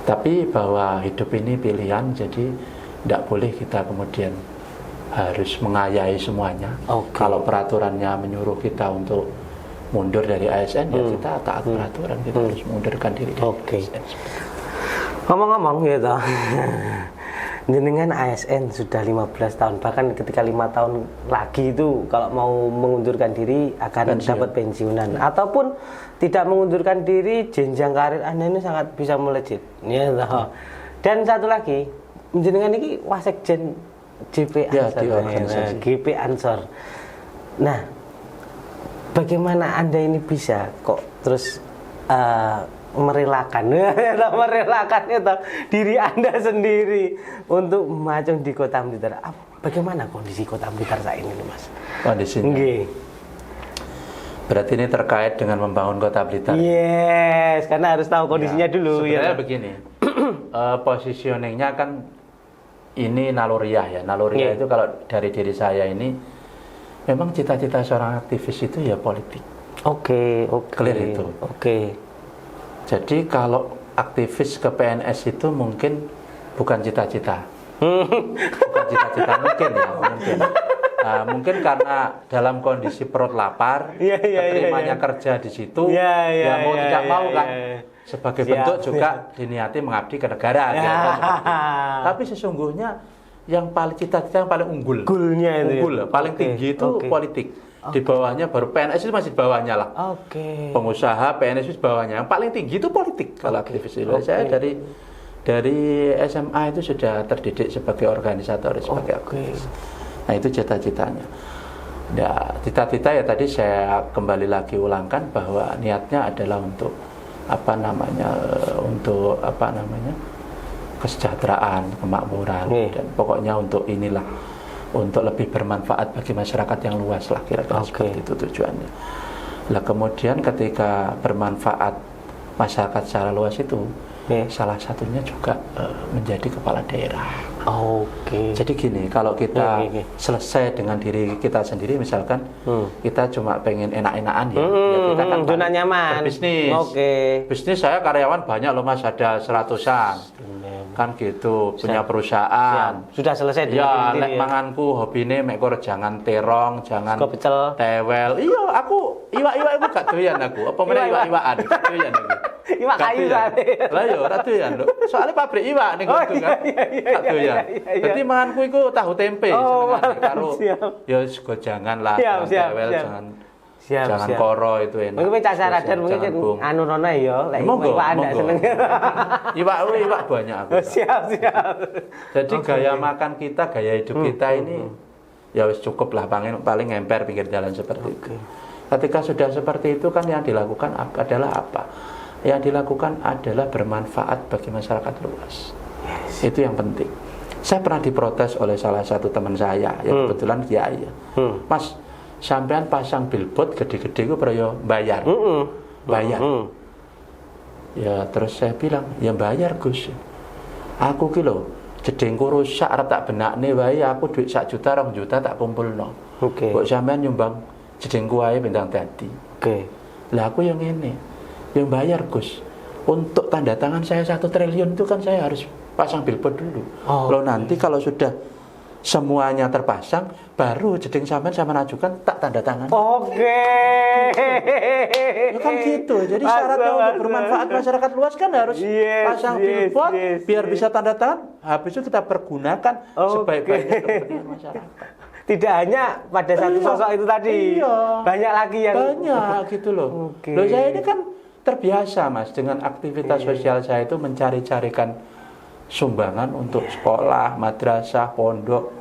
Tapi bahwa hidup ini pilihan, jadi tidak boleh kita kemudian harus mengayai semuanya. Oke. Kalau peraturannya menyuruh kita untuk mundur dari ASN, ya kita taat peraturan, kita harus mundurkan diri dari Oke. ASN. Ngomong-ngomong gitu. Jenengan ASN sudah 15 tahun, bahkan ketika 5 tahun lagi itu kalau mau mengundurkan diri akan Pensiun. dapat pensiunan, ataupun tidak mengundurkan diri, jenjang karir Anda ini sangat bisa melejit. Ya, toh. Dan satu lagi, jenengan ini wasekjen GP Ya, Ansor, di organisasi. GP Ansor. Nah, bagaimana Anda ini bisa kok terus merelakan itu diri Anda sendiri untuk maju di Kota Blitar? Bagaimana kondisi Kota Blitar saat ini, Mas? Kondisinya. Nggih. Berarti ini terkait dengan membangun Kota Blitar. Yes, karena harus tahu kondisinya dulu Sebenarnya ya. begini, positioningnya kan ini naluriah ya. Naluriah itu kalau dari diri saya ini, memang cita-cita seorang aktivis itu ya politik. Oke. Clear itu. Oke. Jadi kalau aktivis ke PNS itu mungkin bukan cita-cita. Bukan cita-cita mungkin ya, mungkin. Nah, mungkin karena dalam kondisi perut lapar, keterimanya kerja di situ, mau tidak mau kan, sebagai bentuk juga diniati mengabdi ke negara. Tapi sesungguhnya yang paling cita-cita yang paling unggul, paling tinggi itu politik. Di bawahnya baru PNS itu masih di bawahnya lah. Pengusaha PNS itu di bawahnya. Yang paling tinggi itu politik kalau aktivis itu. Saya dari SMA itu sudah terdidik sebagai organisator, sebagai aktivis. Nah itu cita-citanya. Ya, cita-cita ya tadi saya kembali lagi ulangkan bahwa niatnya adalah untuk kesejahteraan, kemakmuran, dan pokoknya untuk inilah, untuk lebih bermanfaat bagi masyarakat yang luas lah, kira-kira seperti itu tujuannya. Lah kemudian ketika bermanfaat masyarakat secara luas itu, salah satunya juga menjadi kepala daerah. Jadi gini, kalau kita selesai dengan diri kita sendiri, misalkan kita cuma pengen enak-enakan ya kita kan zona nyaman. Berbisnis. Bisnis saya karyawan banyak loh Mas, ada 100-an. Kan gitu, punya perusahaan. Sudah selesai ya, lek manganku hobine mek kor jangan terong, jangan pecel, tewel. Iya, aku iwak-iwak iku gak doyan aku. Apa meneh iwak-iwakan gak doyan aku. Iwak kayu sate. Lah yo ora doyan lho. Soale pabrik iwak ning kono kan. Gak doyan. Dadi manganku iku tahu tempe senengane karo ya sego jangan lah, tewel jangan koro itu enak. Mungkin cak sadar mungkin anu rono ya, lek iwak Anda seneng. Iwak banyak aku. Siap. Jadi gaya makan kita, gaya hidup kita ini ya wis cukup lah, paling emper pinggir jalan seperti itu. Ketika sudah seperti itu kan yang dilakukan adalah apa? Yang dilakukan adalah bermanfaat bagi masyarakat luas. Itu yang penting. Saya pernah diprotes oleh salah satu teman saya yang kebetulan kiai. Mas, sampean pasang billboard gede-gede itu perlu bayar. Bayar. Ya terus saya bilang, ya bayar Gus. Aku ki lho jedingku rusak arep tak benakne wae aku duit 1 juta 2 juta tak kumpulno. Oke. Kok sampean nyumbang jedingku wae bintang dadi. Oke. Lah aku yang ini, yang bayar Gus. Untuk tanda tangan saya 1 triliun itu kan saya harus pasang billboard dulu. Loh nanti kalau sudah semuanya terpasang, baru jeding sampean sama ajukan tak tanda tangan. Oke. Ya kan gitu. Jadi syaratnya untuk bermanfaat masyarakat luas kan harus pasang billboard biar bisa tanda tangan. Habis itu kita pergunakan sebaik-baiknya kepentingan masyarakat. Tidak hanya pada satu sosok itu tadi. Iya. Banyak lagi yang banyak gitu loh. Oke. Loh saya ini kan terbiasa Mas dengan aktivitas sosial saya itu mencari-carikan sumbangan untuk sekolah, madrasah, pondok,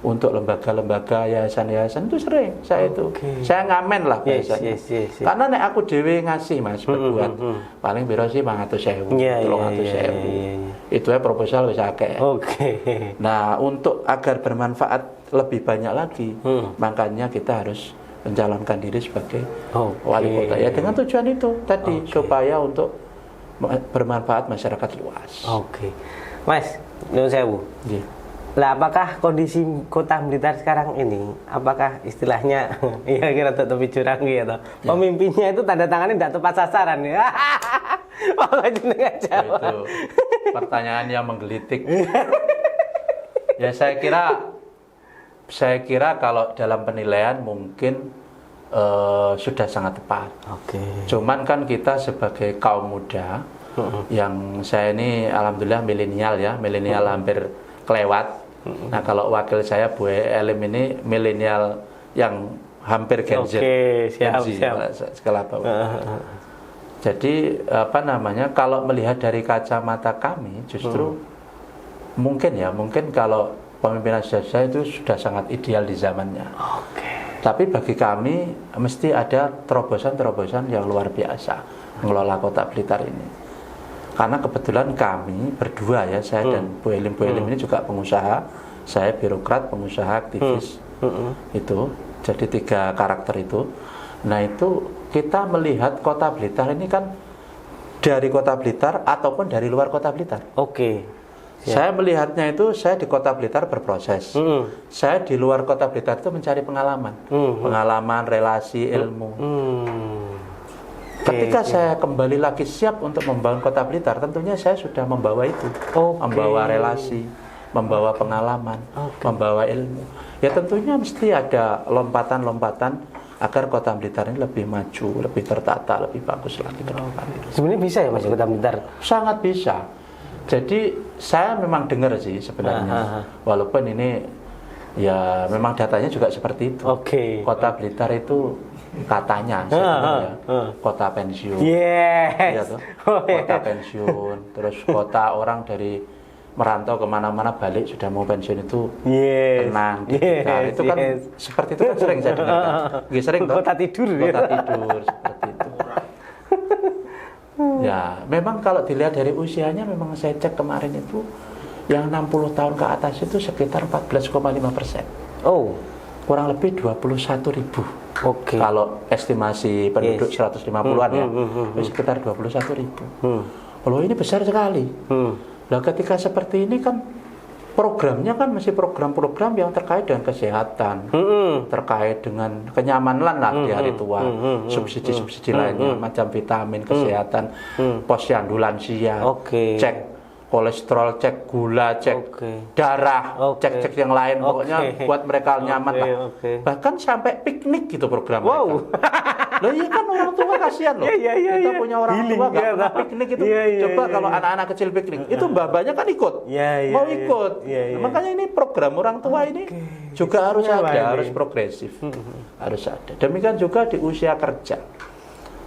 untuk lembaga-lembaga, yayasan-yayasan itu sering saya itu. Saya ngamen lah biasanya. Yes. Karena nek aku dhewe ngasih Mas berbuat paling biro sih 500.000, 300.000. Itu ya proposal wis akeh. Oke. Nah, untuk agar bermanfaat lebih banyak lagi, makanya kita harus mencalonkan diri sebagai wali kota. Ya dengan tujuan itu tadi supaya untuk bermanfaat masyarakat luas. Oke. Mas, nyuwun sewu. Nggih. Lah apakah kondisi Kota Blitar sekarang ini, apakah istilahnya ya kira tepi curang gitu. Pemimpinnya itu tanda tangannya tidak tepat sasaran ya. Pokoknya jenengan jawab. Itu pertanyaan yang menggelitik. Ya saya kira kalau dalam penilaian mungkin sudah sangat tepat. Oke. Cuman kan kita sebagai kaum muda yang saya ini alhamdulillah milenial ya, milenial hampir kelewat. Nah kalau wakil saya Bu Elim ini milenial yang hampir Gen Z. Oke, siap. Skala bawah. Jadi apa namanya, kalau melihat dari kacamata kami justru mungkin kalau pemimpinan saya itu sudah sangat ideal di zamannya. Tapi bagi kami mesti ada terobosan-terobosan yang luar biasa mengelola Kota Blitar ini. Karena kebetulan kami berdua ya, saya dan Bu Elim ini juga pengusaha, saya birokrat, pengusaha, aktivis. Itu jadi 3 karakter itu. Nah itu kita melihat Kota Blitar ini kan dari Kota Blitar ataupun dari luar Kota Blitar. Oke. Saya melihatnya itu saya di Kota Blitar berproses. Saya di luar Kota Blitar itu mencari pengalaman, pengalaman, relasi, ilmu. Ketika saya kembali lagi siap untuk membangun Kota Blitar, tentunya saya sudah membawa itu, membawa relasi, membawa pengalaman, membawa ilmu. Ya tentunya mesti ada lompatan-lompatan agar Kota Blitar ini lebih maju, lebih tertata, lebih bagus lagi ke depan. Sebenarnya bisa ya Mas Kota Blitar? Sangat bisa. Jadi saya memang dengar sih sebenarnya, walaupun ini ya memang datanya juga seperti itu. Kota Blitar itu katanya sebenarnya kota pensiun. Iya tuh. Kota pensiun, terus kota orang dari merantau kemana-mana balik sudah mau pensiun itu tenang. Itu kan seperti itu kan sering saya dengar. Sering toh. Kota tidur seperti itu. Ya, memang kalau dilihat dari usianya memang saya cek kemarin itu yang 60 tahun ke atas itu sekitar 14,5%. Kurang lebih 21.000. Kalau estimasi penduduk 150-an ya, sekitar 21.000. Loh ini besar sekali. Nah ketika seperti ini kan programnya kan masih program-program yang terkait dengan kesehatan, terkait dengan kenyamanan lah di hari tua, subsidi-subsidi lainnya, macam vitamin, kesehatan, posyandu lansia, cek kolesterol, cek gula, cek darah, cek yang lain, pokoknya buat mereka nyaman lah. Bahkan sampai piknik gitu program mereka. Loh iya kan orang tua kasihan loh. Kita punya orang tua nggak pernah piknik itu. Coba kalau anak-anak kecil piknik, itu babanya kan ikut, mau ikut. Makanya ini program orang tua ini juga harus ada, harus progresif, harus ada. Demikian juga di usia kerja.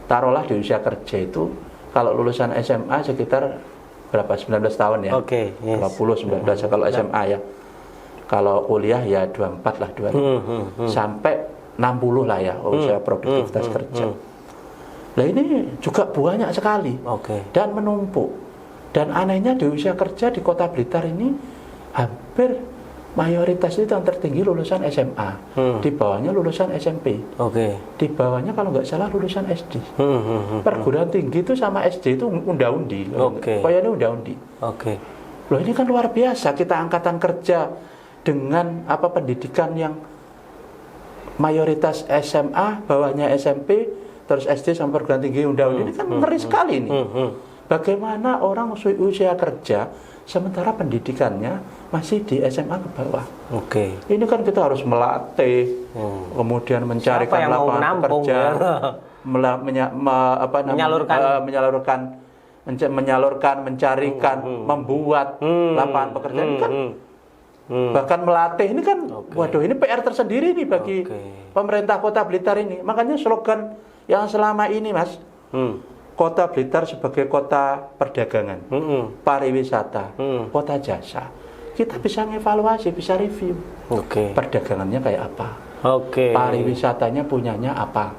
Taruhlah di usia kerja itu, kalau lulusan SMA sekitar berapa 19 tahun ya, 20 19 kalau SMA ya, kalau kuliah ya 24 lah 25 sampai 60 lah ya usia produktivitas kerja. Nah ini juga banyak sekali dan menumpuk, dan anehnya di usia kerja di Kota Blitar ini hampir mayoritas itu yang tertinggi lulusan SMA, di bawahnya lulusan SMP, di bawahnya kalau nggak salah lulusan SD. Perguruan tinggi itu sama SD itu unda-undi, kayaknya unda-undi. Loh ini kan luar biasa, kita angkatan kerja dengan pendidikan yang mayoritas SMA, bawahnya SMP, terus SD sampai perguruan tinggi undang-undang, ini kan ngeri sekali nih. Bagaimana orang usia kerja sementara pendidikannya masih di SMA ke bawah. Oke. Ini kan kita harus melatih, kemudian mencarikan lapangan pekerja, menyalurkan, mencarikan, membuat lapangan pekerjaan. Ini kan bahkan melatih, ini kan waduh, ini PR tersendiri nih bagi pemerintah Kota Blitar ini. Makanya slogan yang selama ini, Mas, Kota Blitar sebagai kota perdagangan, pariwisata, kota jasa. Kita bisa ngevaluasi, bisa review. Perdagangannya kayak apa? Pariwisatanya punyanya apa?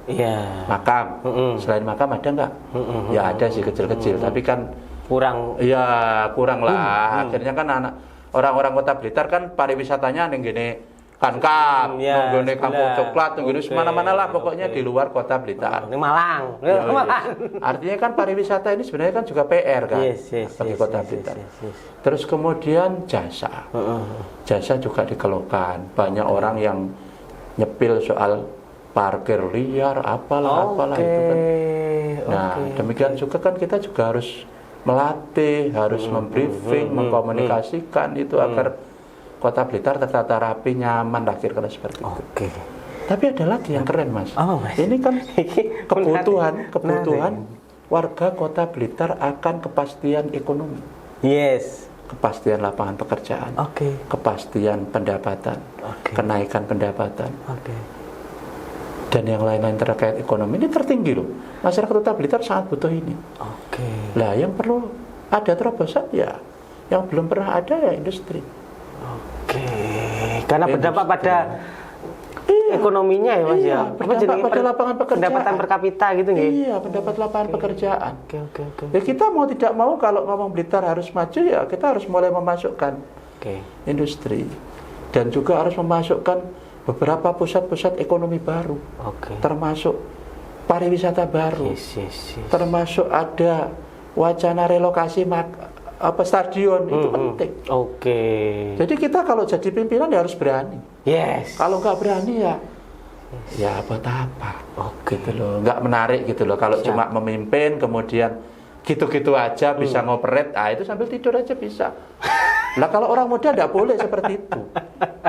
Makam. Selain makam ada nggak? Ya ada sih kecil-kecil, tapi kan kurang. Ya kurang lah. Akhirnya kan orang-orang Kota Blitar kan pariwisatanya yang gini. Kankam, nunggone Kampung Coklat, nunggone semana-mana lah pokoknya di luar Kota Blitar. Ini Malang. Artinya kan pariwisata ini sebenarnya kan juga PR kan bagi Kota Blitar. Terus kemudian jasa. Jasa juga dikeluhkan. Banyak orang yang nyepil soal parkir liar, apalah itu kan. Nah, demikian juga kan kita juga harus melatih, harus membriefing, mengkomunikasikan itu agar Kota Blitar tertata rapi, nyaman, lah kira-kira seperti itu. Tapi ada lagi yang keren, Mas. Mas. Ini kan kebutuhan warga Kota Blitar akan kepastian ekonomi. Kepastian lapangan pekerjaan. Kepastian pendapatan. Kenaikan pendapatan. Dan yang lain-lain terkait ekonomi ini tertinggi loh. Masyarakat Kota Blitar sangat butuh ini. Lah yang perlu ada terobosan ya. Yang belum pernah ada ya industri. Karena berdampak pada ekonominya ya, Mas ya. Berdampak pada lapangan pekerjaan. Pendapatan per kapita gitu nggih. Iya, pendapat lapangan pekerjaan. Ya kita mau tidak mau kalau ngomong Blitar harus maju ya kita harus mulai memasukkan industri dan juga harus memasukkan beberapa pusat-pusat ekonomi baru. Termasuk pariwisata baru. Termasuk ada wacana relokasi stadion itu penting. Jadi kita kalau jadi pimpinan ya harus berani. Kalau nggak berani ya buat apa? Gitu loh, nggak menarik gitu loh. Kalau cuma memimpin kemudian gitu-gitu aja bisa ngoperate, itu sambil tidur aja bisa. Lah kalau orang muda nggak boleh seperti itu.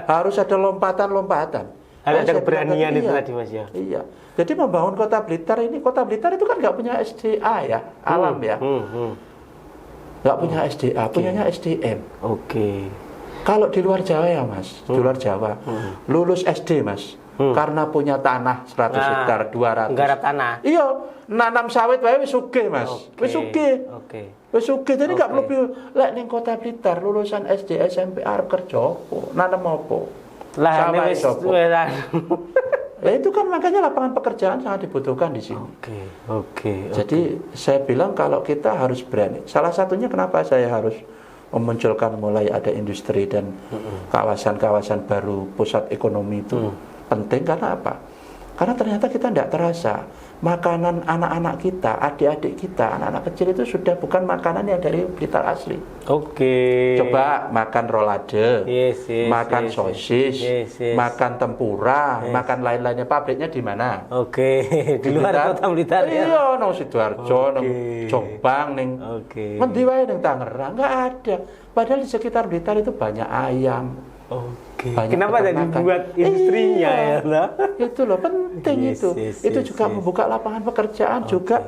Harus ada lompatan-lompatan. Ada keberanian itu tadi, Mas ya. Iya. Jadi membangun Kota Blitar itu kan nggak punya SDA ya, alam ya. Nggak punya SDA, punyanya SDM. Kalau di luar Jawa ya, Mas, di luar Jawa, lulus SD, Mas, karena punya tanah 100 hektar, 200. Garap tanah. Iya, nanam sawit wae wis sugih, Mas. Wis sugih. Wis sugih. Jadi nggak perlu lek ning Kota Blitar lulusan SD, SMP arep kerja opo? Nanam opo? Lah wis Ya itu kan makanya lapangan pekerjaan sangat dibutuhkan di sini. Jadi saya bilang kalau kita harus berani. Salah satunya kenapa saya harus memunculkan mulai ada industri dan kawasan-kawasan baru pusat ekonomi itu penting karena apa? Karena ternyata kita tidak terasa makanan anak-anak kita, adik-adik kita, anak-anak kecil itu sudah bukan makanan yang dari Blitar asli. Coba makan rolade, makan sosis, makan tempura, makan lain-lainnya, pabriknya di mana? Di luar Kota Blitar ya. Iya, nang Sidoarjo, nang Jombang, nang ngendi wae nang Tangerang, enggak ada. Padahal di sekitar Blitar itu banyak ayam. Kenapa jadi buat industrinya ya? Itu loh penting itu. Itu juga membuka lapangan pekerjaan juga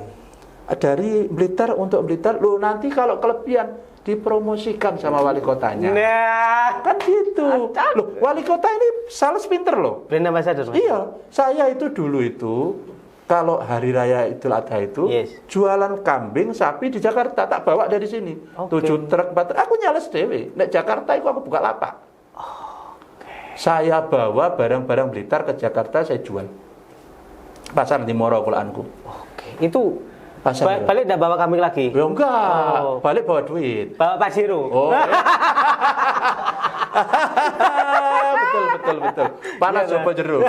dari Blitar untuk Blitar. Loh nanti kalau kelebihan dipromosikan sama wali kotanya. Kan gitu. Loh, wali kota ini sales pinter loh. Brand ambassador. Iya, saya itu dulu itu kalau hari raya Idul Adha itu jualan kambing, sapi di Jakarta tak bawa dari sini. 7 truk, 4 truk. Aku nyales dewe. Nek Jakarta itu aku buka lapak. Saya bawa barang-barang Blitar ke Jakarta, saya jual. Pasar Timoro kulaanku. Itu balik enggak bawa kambing lagi? Ya enggak, balik bawa duit. Bawa Pak Siru. Betul. Panas coba jeruk.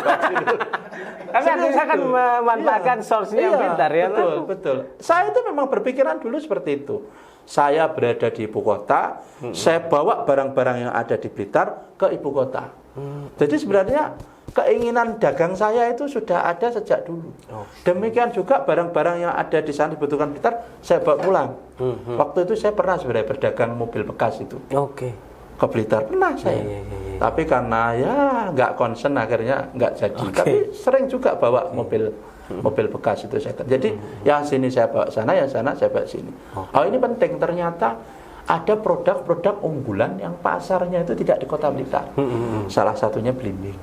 Tapi Anda kan memanfaatkan source-nya Blitar ya. Betul. Saya itu memang berpikiran dulu seperti itu. Saya berada di ibu kota, saya bawa barang-barang yang ada di Blitar ke ibu kota. Jadi sebenarnya keinginan dagang saya itu sudah ada sejak dulu. Demikian juga barang-barang yang ada di sana dibutuhkan Blitar, saya bawa pulang. Waktu itu saya pernah sebenarnya berdagang mobil bekas itu. Ke Blitar pernah saya. Tapi karena ya nggak concern akhirnya nggak jadi. Tapi sering juga bawa mobil bekas itu saya. Jadi yang sini saya bawa sana, yang sana saya bawa sini. Oh ini penting, ternyata ada produk-produk unggulan yang pasarnya itu tidak di kota Blitar. Salah satunya belimbing.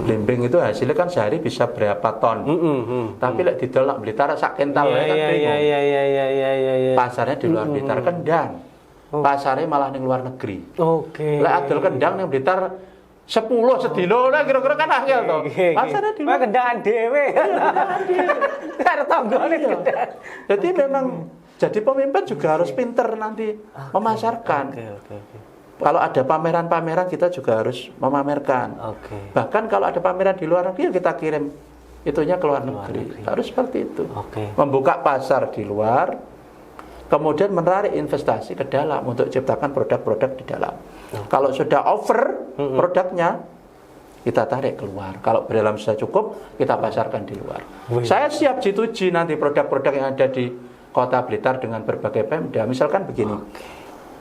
Belimbing itu hasilnya kan sehari bisa berapa ton. Tapi lek didol nak Blitar sak kental kan bingung. Pasarnya di luar Blitar Kendang. Pasarnya malah ning luar negeri. Lek adol kendang ning Blitar 10 sedino lah kira-kira kan angel to. Pasarnya di luar kendangan dhewe. Karo tanggane kendang. Jadi memang jadi pemimpin juga harus pinter nanti memasarkan. Kalau ada pameran-pameran kita juga harus memamerkan. Bahkan kalau ada pameran di luar negeri kita kirim itunya ke luar negeri. Harus seperti itu. Membuka pasar di luar, kemudian menarik investasi ke dalam untuk ciptakan produk-produk di dalam. Kalau sudah over produknya, kita tarik keluar. Kalau dalam sudah cukup, kita pasarkan di luar. Saya siap G2G nanti produk-produk yang ada di Kota Blitar dengan berbagai Pemda. Misalkan begini,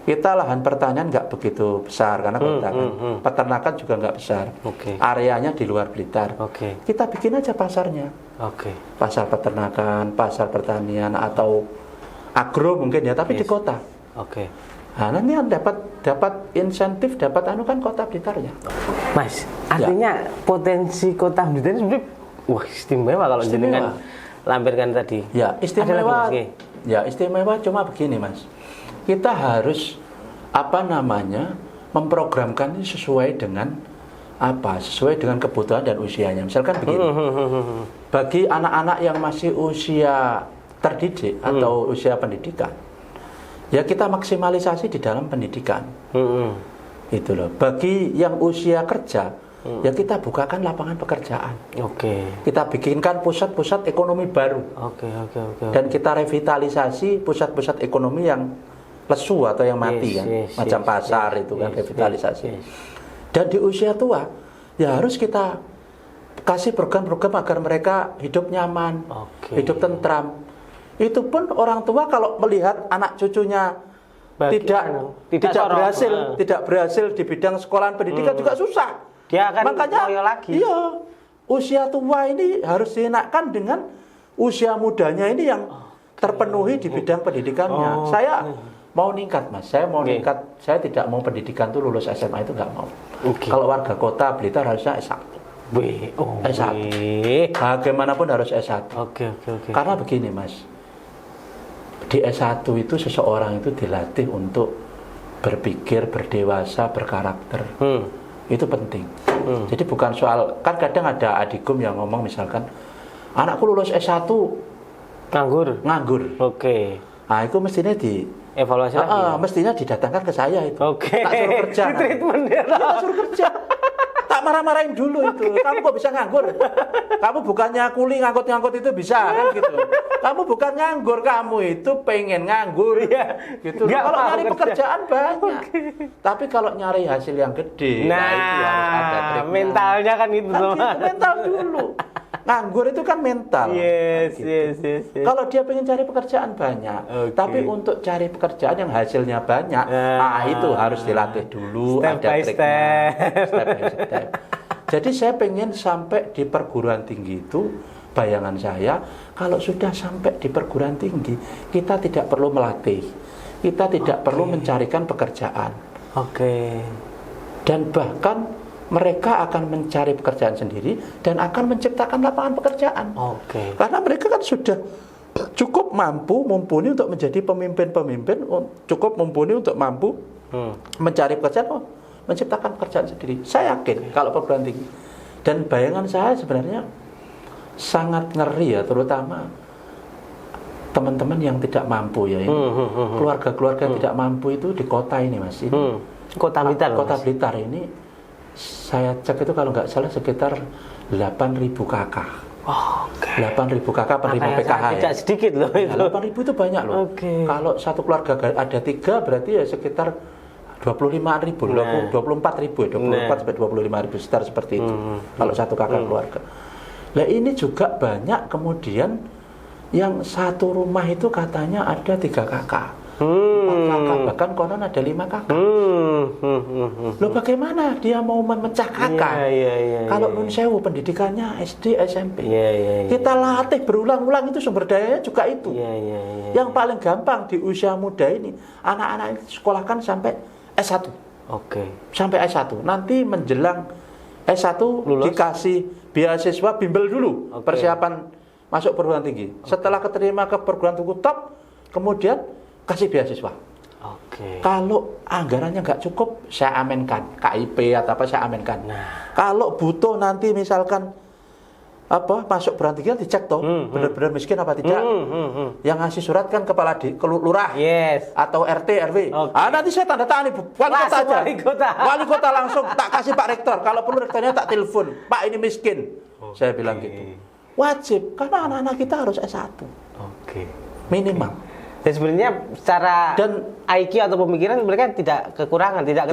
kita lahan pertanian nggak begitu besar karena peternakan juga nggak besar. Areanya di luar Blitar. Kita bikin aja pasarnya. Pasar peternakan, pasar pertanian atau agro mungkin ya, tapi di kota. Nah, nanti dapat insentif, dapat kan kota Blitarnya. Mas, artinya potensi kota Blitar ini wah istimewa kalau jenengan lampirkan tadi. Ya, istimewa. Ya, istimewa cuma begini, Mas. Kita harus memprogramkan ini sesuai dengan sesuai dengan kebutuhan dan usianya. Misalkan begini. Bagi anak-anak yang masih usia terdidik atau usia pendidikan, ya kita maksimalisasi di dalam pendidikan. Itu loh. Bagi yang usia kerja, ya kita bukakan lapangan pekerjaan. Kita bikinkan pusat-pusat ekonomi baru. Dan kita revitalisasi pusat-pusat ekonomi yang lesu atau yang mati macam pasar itu kan revitalisasi. Dan di usia tua, ya harus kita kasih program-program agar mereka hidup nyaman, hidup tentram. Itu pun orang tua kalau melihat anak cucunya tidak berhasil di bidang sekolahan pendidikan juga susah. Dia akan makanya lagi. Iya, usia tua ini harus dienakkan dengan usia mudanya ini yang terpenuhi di bidang pendidikannya. Saya mau ningkat, Mas. Saya mau ningkat. Saya tidak mau pendidikan tuh lulus SMA itu nggak mau. Kalau warga kota Blitar harusnya S1. S1. Bagaimanapun harus S1. Karena begini, Mas. Di S1 itu seseorang itu dilatih untuk berpikir, berdewasa, berkarakter. Itu penting. Jadi bukan soal, kan kadang ada adikum yang ngomong misalkan, anakku lulus S1 nganggur. Nah, itu mestinya evaluasi lagi. Mestinya didatangkan ke saya itu. Tak suruh kerja. Di treatment ya. Tak suruh kerja. Tak marah-marahin dulu itu. Kamu kok bisa nganggur? Kamu bukannya kuli ngangkut-ngangkut itu bisa kan gitu. Kamu bukan nganggur, kamu itu pengen nganggur. Gitu. Kalau nyari pekerjaan banyak. Tapi kalau nyari hasil yang gede, itu harus ada triknya. Mentalnya kan itu sama. Mental dulu. Nganggur itu kan mental. Yes. Kalau dia pengen cari pekerjaan banyak, tapi untuk cari pekerjaan yang hasilnya banyak, itu harus dilatih dulu, step ada by triknya. Step by step. Jadi saya pengen sampai di perguruan tinggi itu, bayangan saya, kalau sudah sampai di perguruan tinggi, kita tidak perlu melatih, kita tidak perlu mencarikan pekerjaan. Dan bahkan mereka akan mencari pekerjaan sendiri dan akan menciptakan lapangan pekerjaan. Karena mereka kan sudah cukup mumpuni untuk menjadi pemimpin-pemimpin, cukup mumpuni untuk mampu mencari pekerjaan, menciptakan pekerjaan sendiri. Saya yakin kalau perguruan tinggi. Dan bayangan saya sebenarnya sangat ngeri ya, terutama teman-teman yang tidak mampu ya ini. Keluarga-keluarga yang tidak mampu itu di kota ini, Mas. Ini Kota Blitar. Kota Blitar ini saya cek itu kalau nggak salah sekitar 8.000 KK. Oke. 8.000 KK penerima Angka yang PKH. tidak sedikit loh Ya, itu. 8.000 itu banyak loh. Oke. Kalau satu keluarga ada 3 berarti ya sekitar 25.000, 24.000, 24 sampai 25.000 sekitar seperti itu. Kalau satu kakak keluarga. Nah ini juga banyak kemudian yang satu rumah itu katanya ada 3 kakak, 4 kakak, bahkan konon ada 5 kakak. Loh bagaimana dia mau memecah kakak? Iya, Kalau nun sewu pendidikannya SD, SMP. Iya. Kita latih berulang-ulang itu sumber dayanya juga itu. Iya. Yang paling gampang di usia muda ini, anak-anak ini sekolahkan sampai S1. Oke. Sampai S1. Nanti menjelang S1 Lulus. dikasih beasiswa bimbel dulu. Oke. Persiapan masuk perguruan tinggi. Setelah keterima ke perguruan tinggi top, kemudian kasih beasiswa. Oke. Kalau anggarannya nggak cukup, saya aminkan. KIP atau apa saya aminkan. Nah. Kalau butuh nanti misalkan masuk perguruan tinggi dicek toh benar-benar miskin apa tidak. Yang ngasih surat kan kepala lurah. Yes. Atau RT RW. Okay. Nanti saya tanda tangan wali kota aja. Wali kota langsung tak kasih Pak Rektor. Kalau perlu rektornya tak telepon. Pak ini miskin. Saya bilang gitu. Wajib karena anak-anak kita harus S1. Oke. Minimal. Dan sebenarnya secara IQ atau pemikiran mereka tidak kekurangan, tidak.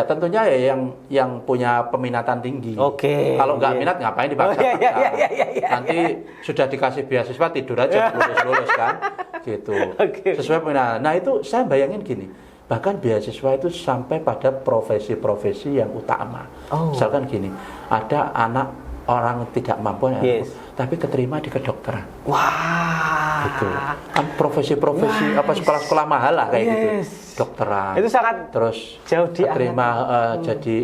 Tentunya ya yang punya peminatan tinggi. Oke. Kalau nggak minat ngapain dipaksa? Iya. Nanti sudah dikasih beasiswa tidur aja lulus kan, gitu. Oke. Sesuai peminatan. Nah itu saya bayangin gini, bahkan beasiswa itu sampai pada profesi-profesi yang utama. Misalkan gini, ada anak orang tidak mampu, tapi keterima di kedokteran. Wah. Gitu. Kan profesi-profesi sekolah-sekolah mahal lah kayak gitu. Dokteran. Itu sangat terus jauh di keterima jadi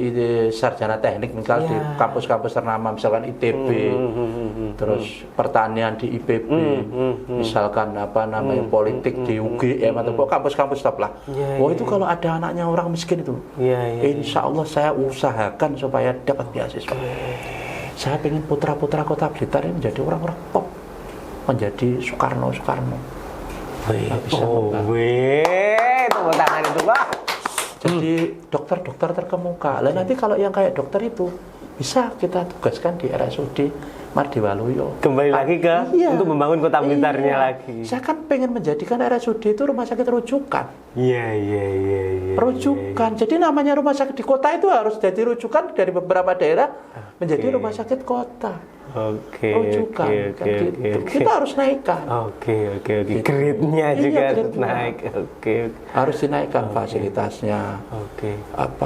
sarjana teknik misal di kampus-kampus ternama misalkan ITB. Terus pertanian di IPB. Misalkan politik di UGM atau kampus-kampus top lah. Wah itu kalau ada anaknya orang miskin itu. Insya Allah saya usahakan supaya dapat beasiswa. Saya pengen putra-putra kota Blitar ini menjadi orang-orang top, menjadi Soekarno. Tepuk tangan itu Pak. Jadi dokter-dokter terkemuka. Lah nanti kalau yang kayak dokter itu bisa kita tugaskan di RSUD Mardiwaluyo. Kembali lagi ke untuk membangun kota Blitarnya lagi. Saya kan pengen menjadikan RSUD itu rumah sakit rujukan. Iya. Rujukan. Jadi namanya rumah sakit di kota itu harus jadi rujukan dari beberapa daerah menjadi rumah sakit kota. Rujukan. Gitu. Kita harus naikkan. Oke. Grade-nya juga harus naik. Harus dinaikkan fasilitasnya.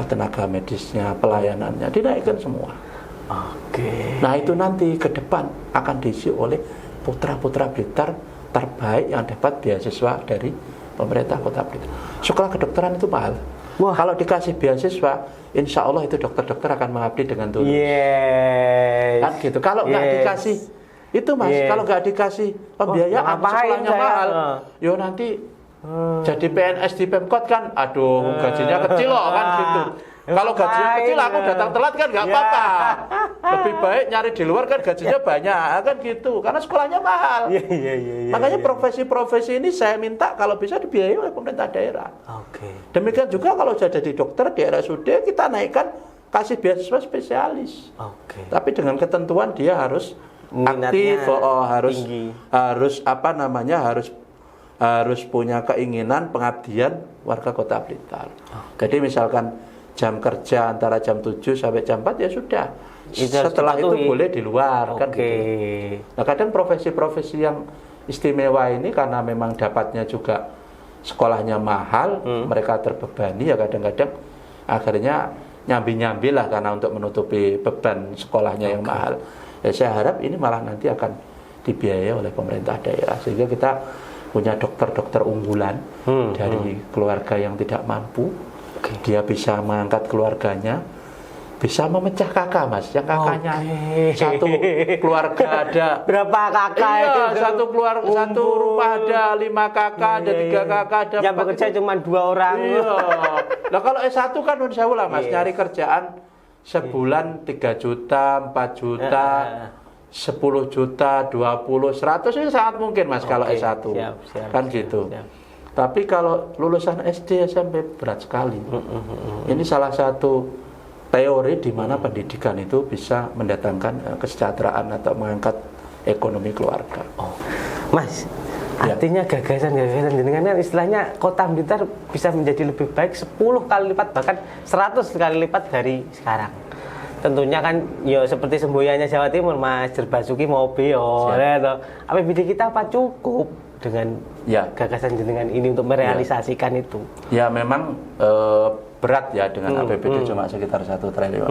Tenaga medisnya, pelayanannya dinaikkan semua. Nah itu nanti ke depan akan diisi oleh putra-putra Blitar terbaik yang dapat beasiswa dari pemerintah kota Blitar. Sekolah kedokteran itu mahal. Kalau dikasih beasiswa, insya Allah itu dokter-dokter akan mengabdi dengan tulus. Kan gitu. Kalau nggak dikasih itu mas, kalau nggak dikasih pembiayaan sekolahnya mahal, nanti jadi PNS di Pemkot kan, gajinya kecil loh kan gitu. Kalau gajinya kecil aku datang telat kan nggak apa-apa. Lebih baik nyari di luar kan gajinya banyak kan gitu. Karena sekolahnya mahal. Makanya profesi-profesi ini saya minta kalau bisa dibiayai oleh pemerintah daerah. Demikian juga kalau sudah jadi dokter di RSUD kita naikkan kasih beasiswa spesialis. Tapi dengan ketentuan dia harus aktif, harus punya keinginan pengabdian warga kota Blitar. Jadi misalkan jam kerja antara jam 7 sampai jam 4 ya sudah. Setelah itu boleh di luar kan gitu. Nah, kadang profesi-profesi yang istimewa ini karena memang dapatnya juga sekolahnya mahal, mereka terbebani ya kadang-kadang akhirnya nyambi-nyambi lah karena untuk menutupi beban sekolahnya yang mahal. Ya saya harap ini malah nanti akan dibiayai oleh pemerintah daerah sehingga kita punya dokter-dokter unggulan dari keluarga yang tidak mampu. Dia bisa mengangkat keluarganya, bisa memecah kakak mas. Yang kakaknya satu keluarga ada berapa kakak? Satu rumah ada 5 kakak, ada 3 kakak, ada yang bekerja cuma 2 orang. Nah kalau S1 kan nun sewu lah mas, nyari kerjaan sebulan 3 juta, 4 juta, 10 juta, 20, 100 ini sangat mungkin mas kalau S1 kan gitu. Tapi kalau lulusan SD SMP berat sekali. Ini salah satu teori di mana pendidikan itu bisa mendatangkan kesejahteraan atau mengangkat ekonomi keluarga. Oh. Mas, artinya gagasan-gagasan jenengan kan istilahnya Kota Blitar bisa menjadi lebih baik 10 kali lipat bahkan 100 kali lipat dari sekarang. Tentunya kan ya seperti semboyannya Jawa Timur Mas, Jerbasuki mau beo ya. APBD kita apa cukup dengan gagasan jenengan ini untuk merealisasikan itu? Ya memang berat ya dengan APBD cuma sekitar 1 triliun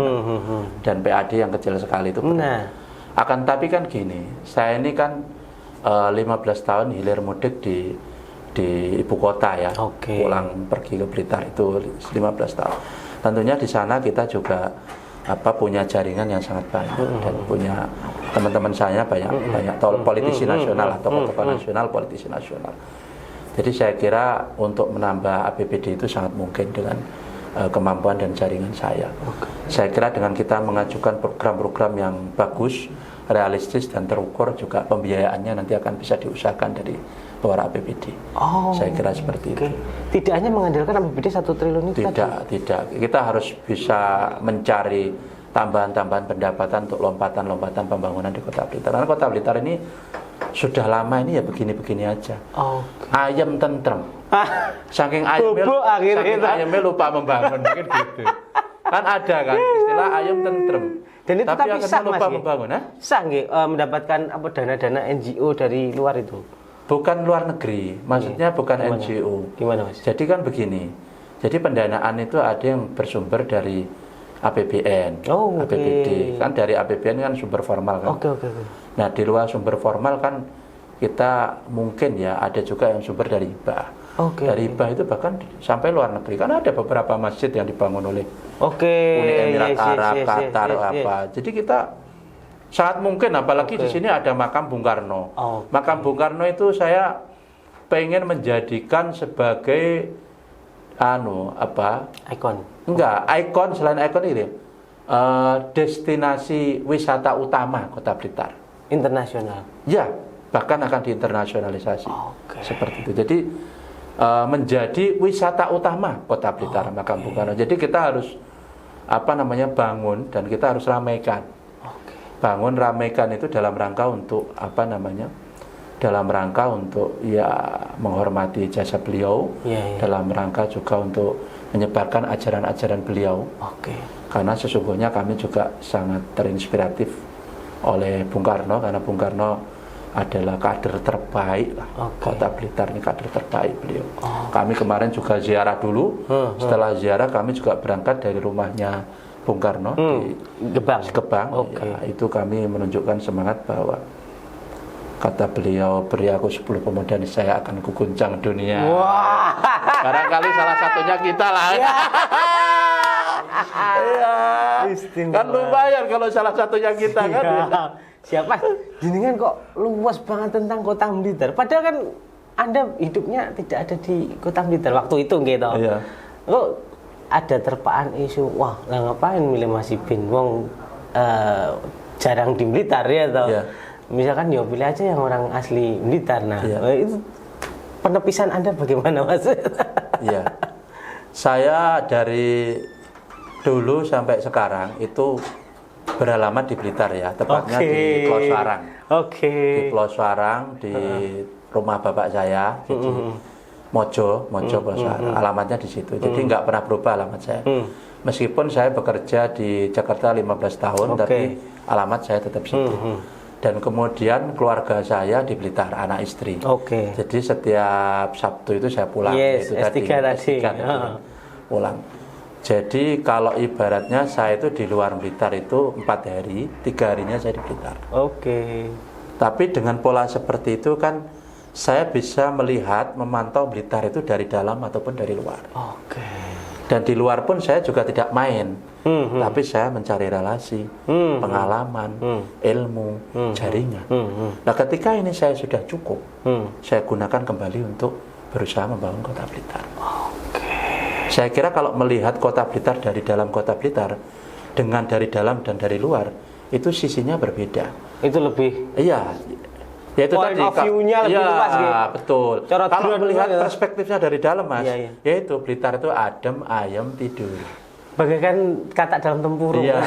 dan PAD yang kecil sekali itu berat. Akan tapi kan gini, saya ini kan 15 tahun hilir mudik di ibu kota ya, pulang pergi ke Blitar itu 15 tahun. Tentunya di sana kita juga punya jaringan yang sangat banyak dan punya teman-teman saya banyak politisi nasional atau tokoh nasional, politisi nasional. Jadi saya kira untuk menambah APBD itu sangat mungkin dengan kemampuan dan jaringan saya. Saya kira dengan kita mengajukan program-program yang bagus, realistis dan terukur, juga pembiayaannya nanti akan bisa diusahakan dari luar APBD. Saya kira seperti itu. Tidak hanya mengandalkan APBD 1 triliun itu tidak. Kita harus bisa mencari tambahan-tambahan pendapatan untuk lompatan-lompatan pembangunan di Kota Blitar. Karena Kota Blitar ini sudah lama ini ya begini-begini aja. Ayam tentrem. Saking ayamnya lupa membangun mungkin gitu. Kan ada kan istilah ayam tentrem. Dan itu tapi akhirnya lupa membangun, mendapatkan dana-dana NGO dari luar itu. Bukan luar negeri, maksudnya bukan NGO. Gimana Mas? Jadi kan begini. Jadi pendanaan itu ada yang bersumber dari APBN, APBD. Kan dari APBN kan sumber formal kan. Nah, di luar sumber formal kan kita mungkin ya ada juga yang sumber dari hibah. Dari hibah itu bahkan sampai luar negeri. Kan ada beberapa masjid yang dibangun oleh Uni Emirat Arab, Qatar apa. Jadi kita sangat mungkin, apalagi di sini ada makam Bung Karno. Makam Bung Karno itu saya pengen menjadikan sebagai ikon. Enggak, ikon selain ikon ini destinasi wisata utama Kota Blitar. Internasional. Ya, bahkan akan diinternasionalisasi. Seperti itu. Jadi menjadi wisata utama Kota Blitar makam Bung Karno. Jadi kita harus bangun dan kita harus ramaikan. Bangun ramaikan itu dalam rangka untuk dalam rangka untuk menghormati jasa beliau, dalam rangka juga untuk menyebarkan ajaran-ajaran beliau. Karena sesungguhnya kami juga sangat terinspiratif oleh Bung Karno, karena Bung Karno adalah kader terbaik lah. Kota Blitar ini kader terbaik beliau. Kami kemarin juga ziarah dulu. Setelah ziarah kami juga berangkat dari rumahnya Bung Karno di Gebang. Ya, itu kami menunjukkan semangat bahwa kata beliau, beri aku 10 pemuda saya akan kuguncang dunia. Barangkali salah satunya kita lah. Kan lumayan kalau salah satunya kita kan. Siapa? Jenengan kok luas banget tentang Kota Blitar. Padahal kan Anda hidupnya tidak ada di Kota Blitar waktu itu gitu. Kok ada terpaan isu, wah ngapain milih Mas Ibin? Wong jarang di Blitar ya toh. Misalkan ya pilih aja yang orang asli Blitar. Nah, itu penepisan Anda bagaimana Mas? Saya dari dulu sampai sekarang itu beralamat di Blitar ya, tepatnya di Plosarang. Di Plosarang, di rumah bapak saya, jadi Mojo Plosarang. Alamatnya di situ. Jadi nggak pernah berubah alamat saya. Meskipun saya bekerja di Jakarta 15 tahun, tapi alamat saya tetap situ. Dan kemudian keluarga saya di Blitar, anak istri. Jadi setiap Sabtu itu saya pulang. Itu S3 tadi. Pulang. Jadi kalau ibaratnya saya itu di luar Blitar itu 4 hari, 3 harinya saya di Blitar. Tapi dengan pola seperti itu kan saya bisa melihat, memantau Blitar itu dari dalam ataupun dari luar. Dan di luar pun saya juga tidak main, tapi saya mencari relasi, pengalaman, ilmu, jaringan. Nah ketika ini saya sudah cukup, saya gunakan kembali untuk berusaha membangun Kota Blitar. Saya kira kalau melihat Kota Blitar dari dalam Kota Blitar dengan dari dalam dan dari luar, itu sisinya berbeda. Itu lebih. Ya itu point tadi. of view-nya lebih luas gitu. Betul. Kalau melihat perspektifnya dari dalam Mas, Iya. yaitu Blitar itu adem, ayem, tidur. bagaikan kata dalam tempurung. Iya.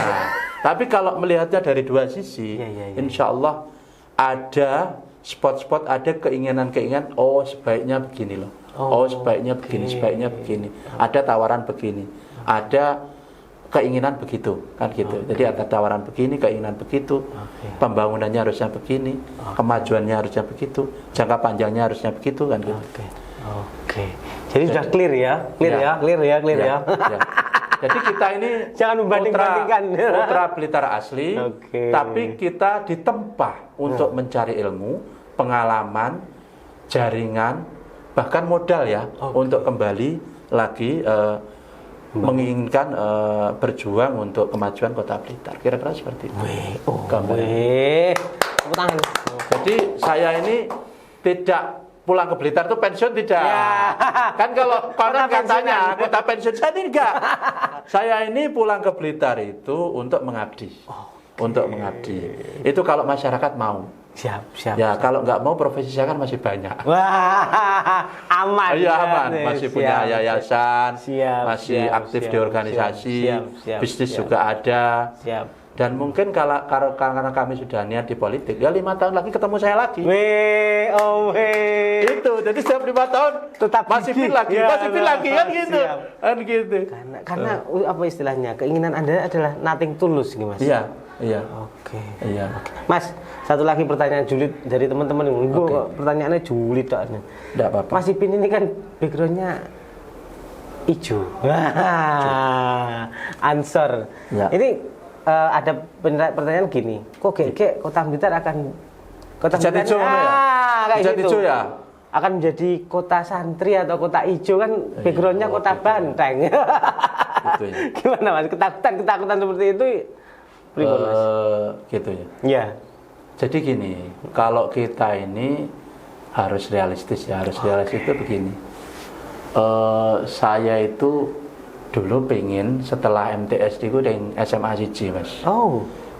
Tapi kalau melihatnya dari dua sisi, Iya. insya Allah ada spot-spot, ada keinginan-keinginan. Oh sebaiknya begini loh. Oh sebaiknya begini, sebaiknya begini. Ada tawaran begini. Ada keinginan begitu, kan gitu. Jadi ada tawaran begini, keinginan begitu. Pembangunannya harusnya begini, kemajuannya harusnya begitu, jangka panjangnya harusnya begitu, kan gitu. Oke. Jadi sudah clear ya, clear ya. Jadi kita ini Jangan membanding-bandingkan. putra Blitar asli, Oke. tapi kita ditempa untuk mencari ilmu, pengalaman, jaringan, bahkan modal ya, untuk kembali lagi menginginkan berjuang untuk kemajuan Kota Blitar. Kira-kira seperti itu. Tepuk tangan. Jadi saya ini tidak pulang ke Blitar itu pensiun tidak. Ya. Kan kalau konon katanya kota pensiun, saya ini enggak. Saya ini pulang ke Blitar itu untuk mengabdi. Untuk mengabdi. Itu kalau masyarakat mau. Siap. Ya, kalau nggak mau profesi saya kan masih banyak. Wah, aman. Iya aman, masih punya yayasan, masih aktif di organisasi, bisnis juga ada. Dan mungkin karena kami sudah niat di politik, ya 5 tahun lagi ketemu saya lagi. Itu, jadi setiap 5 tahun tetap masih pin lagi, kan gitu. Kan gitu. Karena apa istilahnya? Keinginan Anda adalah nothing tulus nih, Mas. Iya. Oke. Iya. Mas, satu lagi pertanyaan julid dari teman-teman. Pertanyaannya julid tak? Enggak apa-apa. Mas Ipin ini kan backgroundnya hijau. Answer. Ya. Ini ada pertanyaan gini. Kok kayak Kota Blitar akan Cat hijau ya? Cat hijau ya? Akan menjadi kota santri atau kota hijau kan backgroundnya kota Banteng. Gitu ya. Gimana Mas? Ketakutan seperti itu? Gitu ya. Iya. Jadi gini, kalau kita ini harus realistis ya, realistis itu begini. Saya itu dulu pengen setelah MTS itu dengan SMA siji, Mas.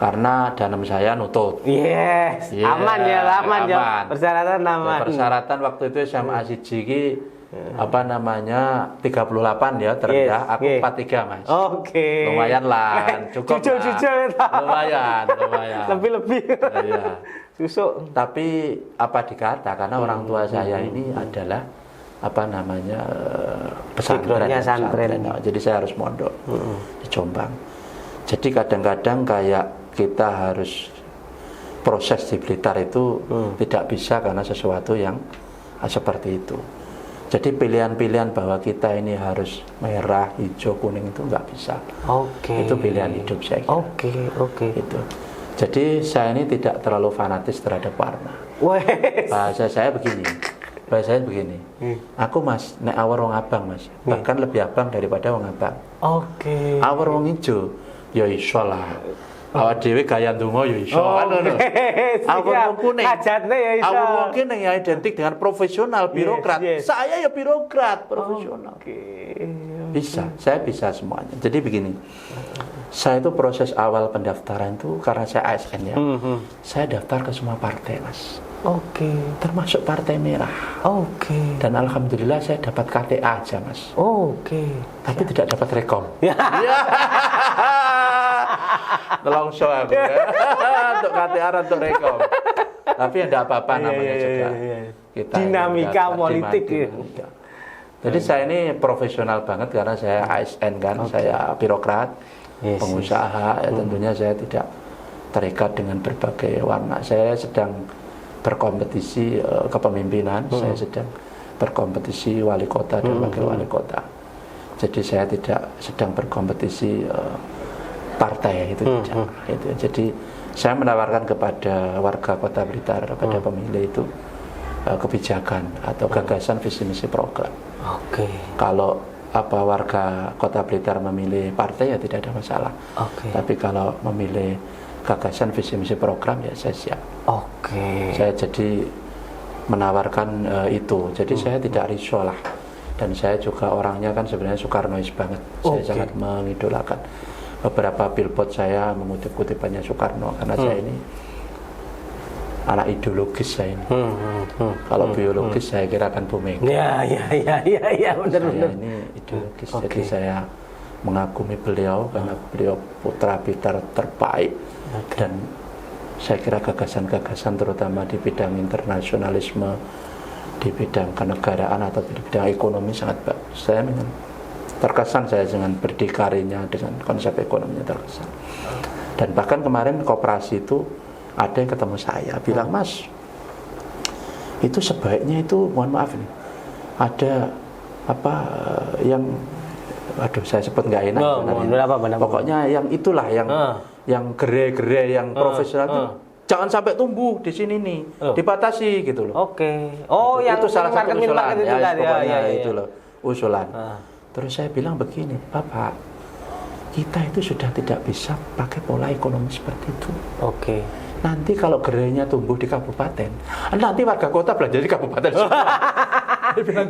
Karena danem saya nutut. Yes. Aman ya. Persyaratan aman. Persyaratan waktu itu SMA siji ki 38 ya terendah, aku 43 Mas. Oke. Lumayan lah, cukup. Jujur. Lumayan. Lebih. Iya. Susuk. Tapi apa dikata karena orang tua saya ini adalah pesantren. Jadi saya harus mondok di Jombang. Jadi kadang-kadang kayak kita harus proses di Blitar itu tidak bisa karena sesuatu yang seperti itu. Jadi pilihan-pilihan bahwa kita ini harus merah, hijau, kuning itu nggak bisa. Itu pilihan hidup saya kira. Oke. Itu. Jadi saya ini tidak terlalu fanatis terhadap warna. Bahasa saya begini. Aku Mas, nek awar wong abang Mas. Bahkan lebih abang daripada wong abang. Awar wong hijau, ya iso lah. Awak dhewe gaya ndonga ya iso. Awak kuning. Awak wong kuning ya identik dengan profesional, birokrat. Saya ya birokrat, profesional. Bisa, saya bisa semuanya. Jadi begini. Saya itu proses awal pendaftaran itu karena saya ASN ya. Saya daftar ke semua partai, Mas. Termasuk Partai Merah. Dan alhamdulillah saya dapat KTA aja, Mas. Tapi tidak dapat rekom. Nelongso aku ya. Untuk KTA untuk rekom. Tapi tidak apa-apa namanya juga. Kita dinamika politik. Jadi saya ini profesional banget karena saya ASN kan, saya birokrat, pengusaha. Ya, tentunya saya tidak terikat dengan berbagai warna. Saya sedang berkompetisi kepemimpinan, saya sedang berkompetisi wali kota dan wakil wali kota. Jadi saya tidak sedang berkompetisi partai itu tidak. Itu. Jadi saya menawarkan kepada warga Kota Blitar, kepada pemilih itu kebijakan atau gagasan visi misi program. Kalau warga Kota Blitar memilih partai ya tidak ada masalah. Tapi kalau memilih gagasan visi misi program ya saya siap. Saya jadi menawarkan itu. Jadi saya tidak risau lah. Dan saya juga orangnya kan sebenarnya Soekarnois banget. Saya sangat mengidolakan. Beberapa billboard saya mengutip kutipannya Soekarno karena saya ini anak ideologis saya ini. Kalau biologis saya kira kan Bu Mega. Iya, benar. Saya ini ideologis. Jadi saya mengagumi beliau karena beliau putra Blitar terbaik. Dan saya kira gagasan-gagasan terutama di bidang internasionalisme, di bidang kenegaraan atau di bidang ekonomi sangat bagus. Saya terkesan saya dengan berdikarinya, dengan konsep ekonominya terkesan. Dan bahkan kemarin koperasi itu ada yang ketemu saya bilang, Mas, itu sebaiknya itu, mohon maaf ini, ada apa yang, aduh saya sebut nggak enak. Pokoknya yang itulah yang gere-gere yang profesional itu jangan sampai tumbuh di sini nih, dibatasi gitu loh. Oke. Oh, yang itu salah satu usulan itu ya, tadi. pokoknya itu loh usulan. Terus saya bilang begini, Bapak, kita itu sudah tidak bisa pakai pola ekonomi seperti itu. Oke. Nanti kalau gerainya tumbuh di kabupaten, nanti warga kota belanja di kabupaten.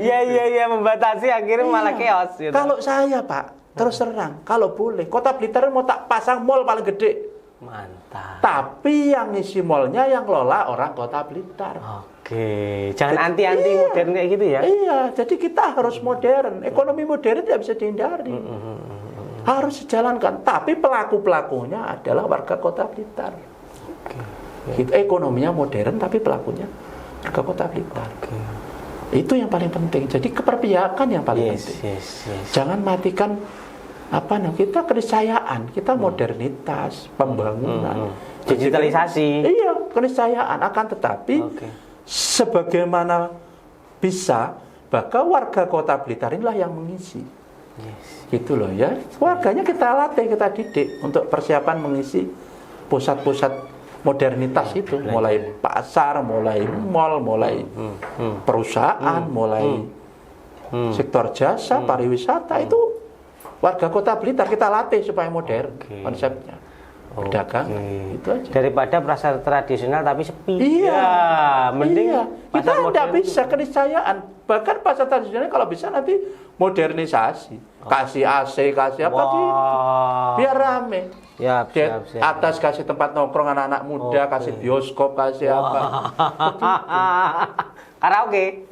Iya, membatasi akhirnya malah chaos. Gitu. Kalau saya Pak, terus terang, kalau boleh, Kota Blitar mau tak pasang mall paling gede. Mantap. Tapi yang ngisi mallnya yang lola orang Kota Blitar. Oke, jangan anti-anti modern kayak gitu ya. Iya, jadi kita harus modern. Ekonomi modern tidak bisa dihindari. Harus dijalankan. Tapi pelaku-pelakunya adalah warga Kota Blitar. Gitu, ekonominya modern tapi pelakunya warga Kota Blitar. Itu yang paling penting. Jadi keperpihakan yang paling penting. Jangan matikan kita keniscayaan, kita modernitas, pembangunan, digitalisasi. Iya, keniscayaan. Akan tetapi sebagaimana bisa, bahkan warga Kota Blitar inilah yang mengisi. Gitu loh ya. Warganya kita latih, kita didik untuk persiapan mengisi pusat-pusat modernitas itu, mulai pasar, mulai mall, mulai perusahaan, mulai sektor jasa, pariwisata itu warga Kota Blitar kita latih supaya modern konsepnya. Berdagang itu aja. Daripada pasar tradisional tapi sepi. Iya, mending kita tidak bisa keniscayaan. Bahkan pasar tradisional kalau bisa nanti modernisasi, kasih AC, kasih apa sih, biar rame. Siap. Atas kasih tempat nongkrong anak-anak muda, kasih bioskop, kasih apa. Karaoke.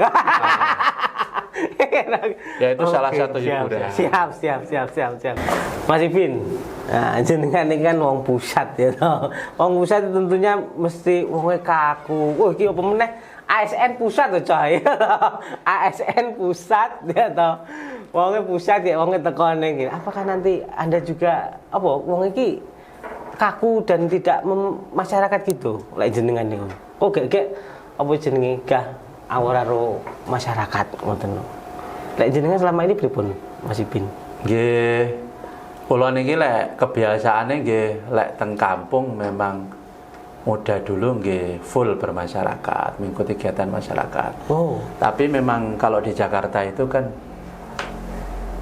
Ya itu salah satu hiburan. Siap. Mas Ipin, nah, jenengan ini kan wong pusat ya toh. Wong pusat tentunya mesti wonge kaku. Wah, iki apa meneh? ASN pusat to, coy. ASN pusat ya toh. Wonge pusat ya, wonge tekone iki. Apakah nanti Anda juga apa wong iki kaku dan tidak masyarakat gitu? Lek jenengan niku. Kok gek apa jenenge gah awaro masyarakat ngoten. Lek jenengan selama ini pripun, Mas Ipin? Nggih. Kula niki lek kebiasaane nggih lek teng kampung memang muda dulu nggih full bermasyarakat, mengikuti kegiatan masyarakat. Tapi memang kalau di Jakarta itu kan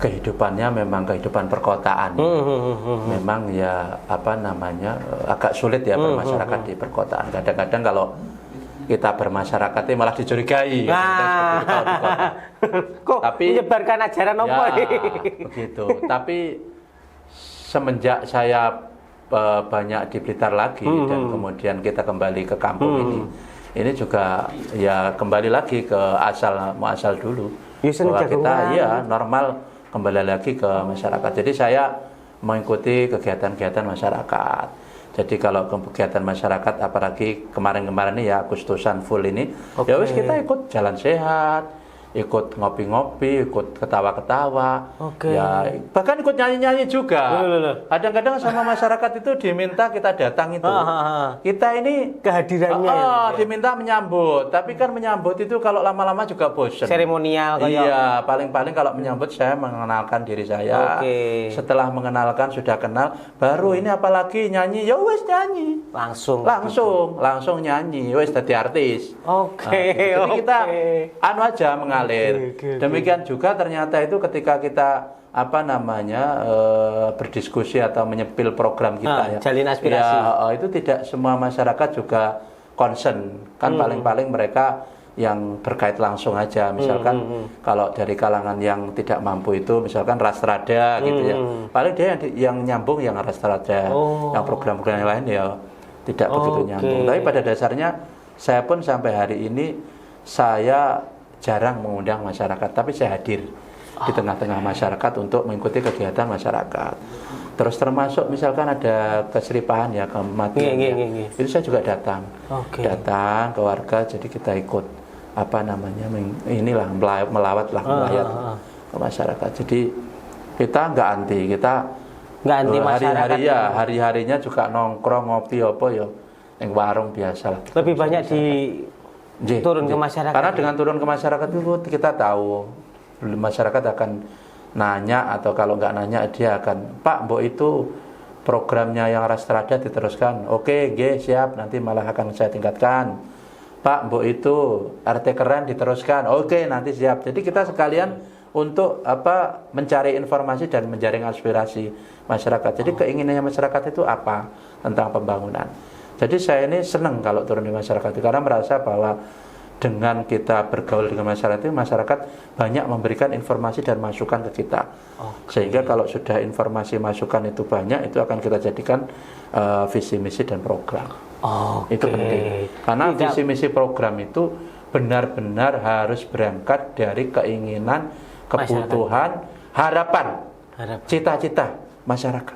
kehidupannya memang kehidupan perkotaan. Memang ya agak sulit ya bermasyarakat di perkotaan. Kadang-kadang kalau kita bermasyarakat malah dicurigai. Kok tapi menyebarkan ajaran apa ya, begitu. Tapi semenjak saya banyak di Blitar lagi dan kemudian kita kembali ke kampung ini juga ya kembali lagi ke asal dulu. Bahwa kita normal kembali lagi ke masyarakat. Jadi saya mengikuti kegiatan-kegiatan masyarakat. Jadi kalau kegiatan masyarakat apalagi kemarin-kemarin ini ya Agustusan full ini, ya wis kita ikut jalan sehat, ikut ngopi-ngopi, ikut ketawa-ketawa, ya bahkan ikut nyanyi-nyanyi juga. Kadang-kadang sama masyarakat itu diminta kita datang itu. Kita ini kehadirannya diminta menyambut, tapi kan menyambut itu kalau lama-lama juga bosan. Seremonial kayak. Iya, paling-paling kalau menyambut saya mengenalkan diri saya. Setelah mengenalkan sudah kenal, baru ini apalagi nyanyi, ya wes nyanyi. Langsung nyanyi, wes jadi artis. Jadi kita aja mengalir. Demikian juga ternyata itu ketika kita berdiskusi atau menyepil program kita jalin aspirasi. Itu tidak semua masyarakat juga concern. Kan paling-paling mereka yang berkait langsung aja. Misalkan kalau dari kalangan yang tidak mampu itu misalkan Rastrada gitu ya. Paling dia yang nyambung yang Rastrada. Yang program-program yang lain ya tidak begitu nyambung. Tapi pada dasarnya saya pun sampai hari ini saya jarang mengundang masyarakat, tapi saya hadir di tengah-tengah masyarakat untuk mengikuti kegiatan masyarakat. Terus termasuk misalkan ada keseripahan ya, kematian itu saya juga datang. Datang ke warga, jadi kita ikut melayat ke masyarakat. Jadi kita nggak anti, kita masyarakat. Hari-harinya juga nongkrong ngopi apa ya yang warung biasa lah. Lebih banyak turun ke masyarakat. Karena dengan turun ke masyarakat itu kita tahu masyarakat akan nanya, atau kalau nggak nanya dia akan, Pak, mbok itu programnya yang Rastrada diteruskan. Oke, siap, nanti malah akan saya tingkatkan. Pak, mbok itu RT keren diteruskan. Oke, nanti siap. Jadi kita sekalian untuk mencari informasi dan menjaring aspirasi masyarakat. Jadi keinginannya masyarakat itu apa tentang pembangunan. Jadi saya ini senang kalau turun di masyarakat karena merasa bahwa dengan kita bergaul dengan masyarakat itu, masyarakat banyak memberikan informasi dan masukan ke kita. Sehingga kalau sudah informasi masukan itu banyak, itu akan kita jadikan visi misi dan program. Itu penting. Karena visi misi program itu benar-benar harus berangkat dari keinginan, kebutuhan, harapan, cita-cita masyarakat.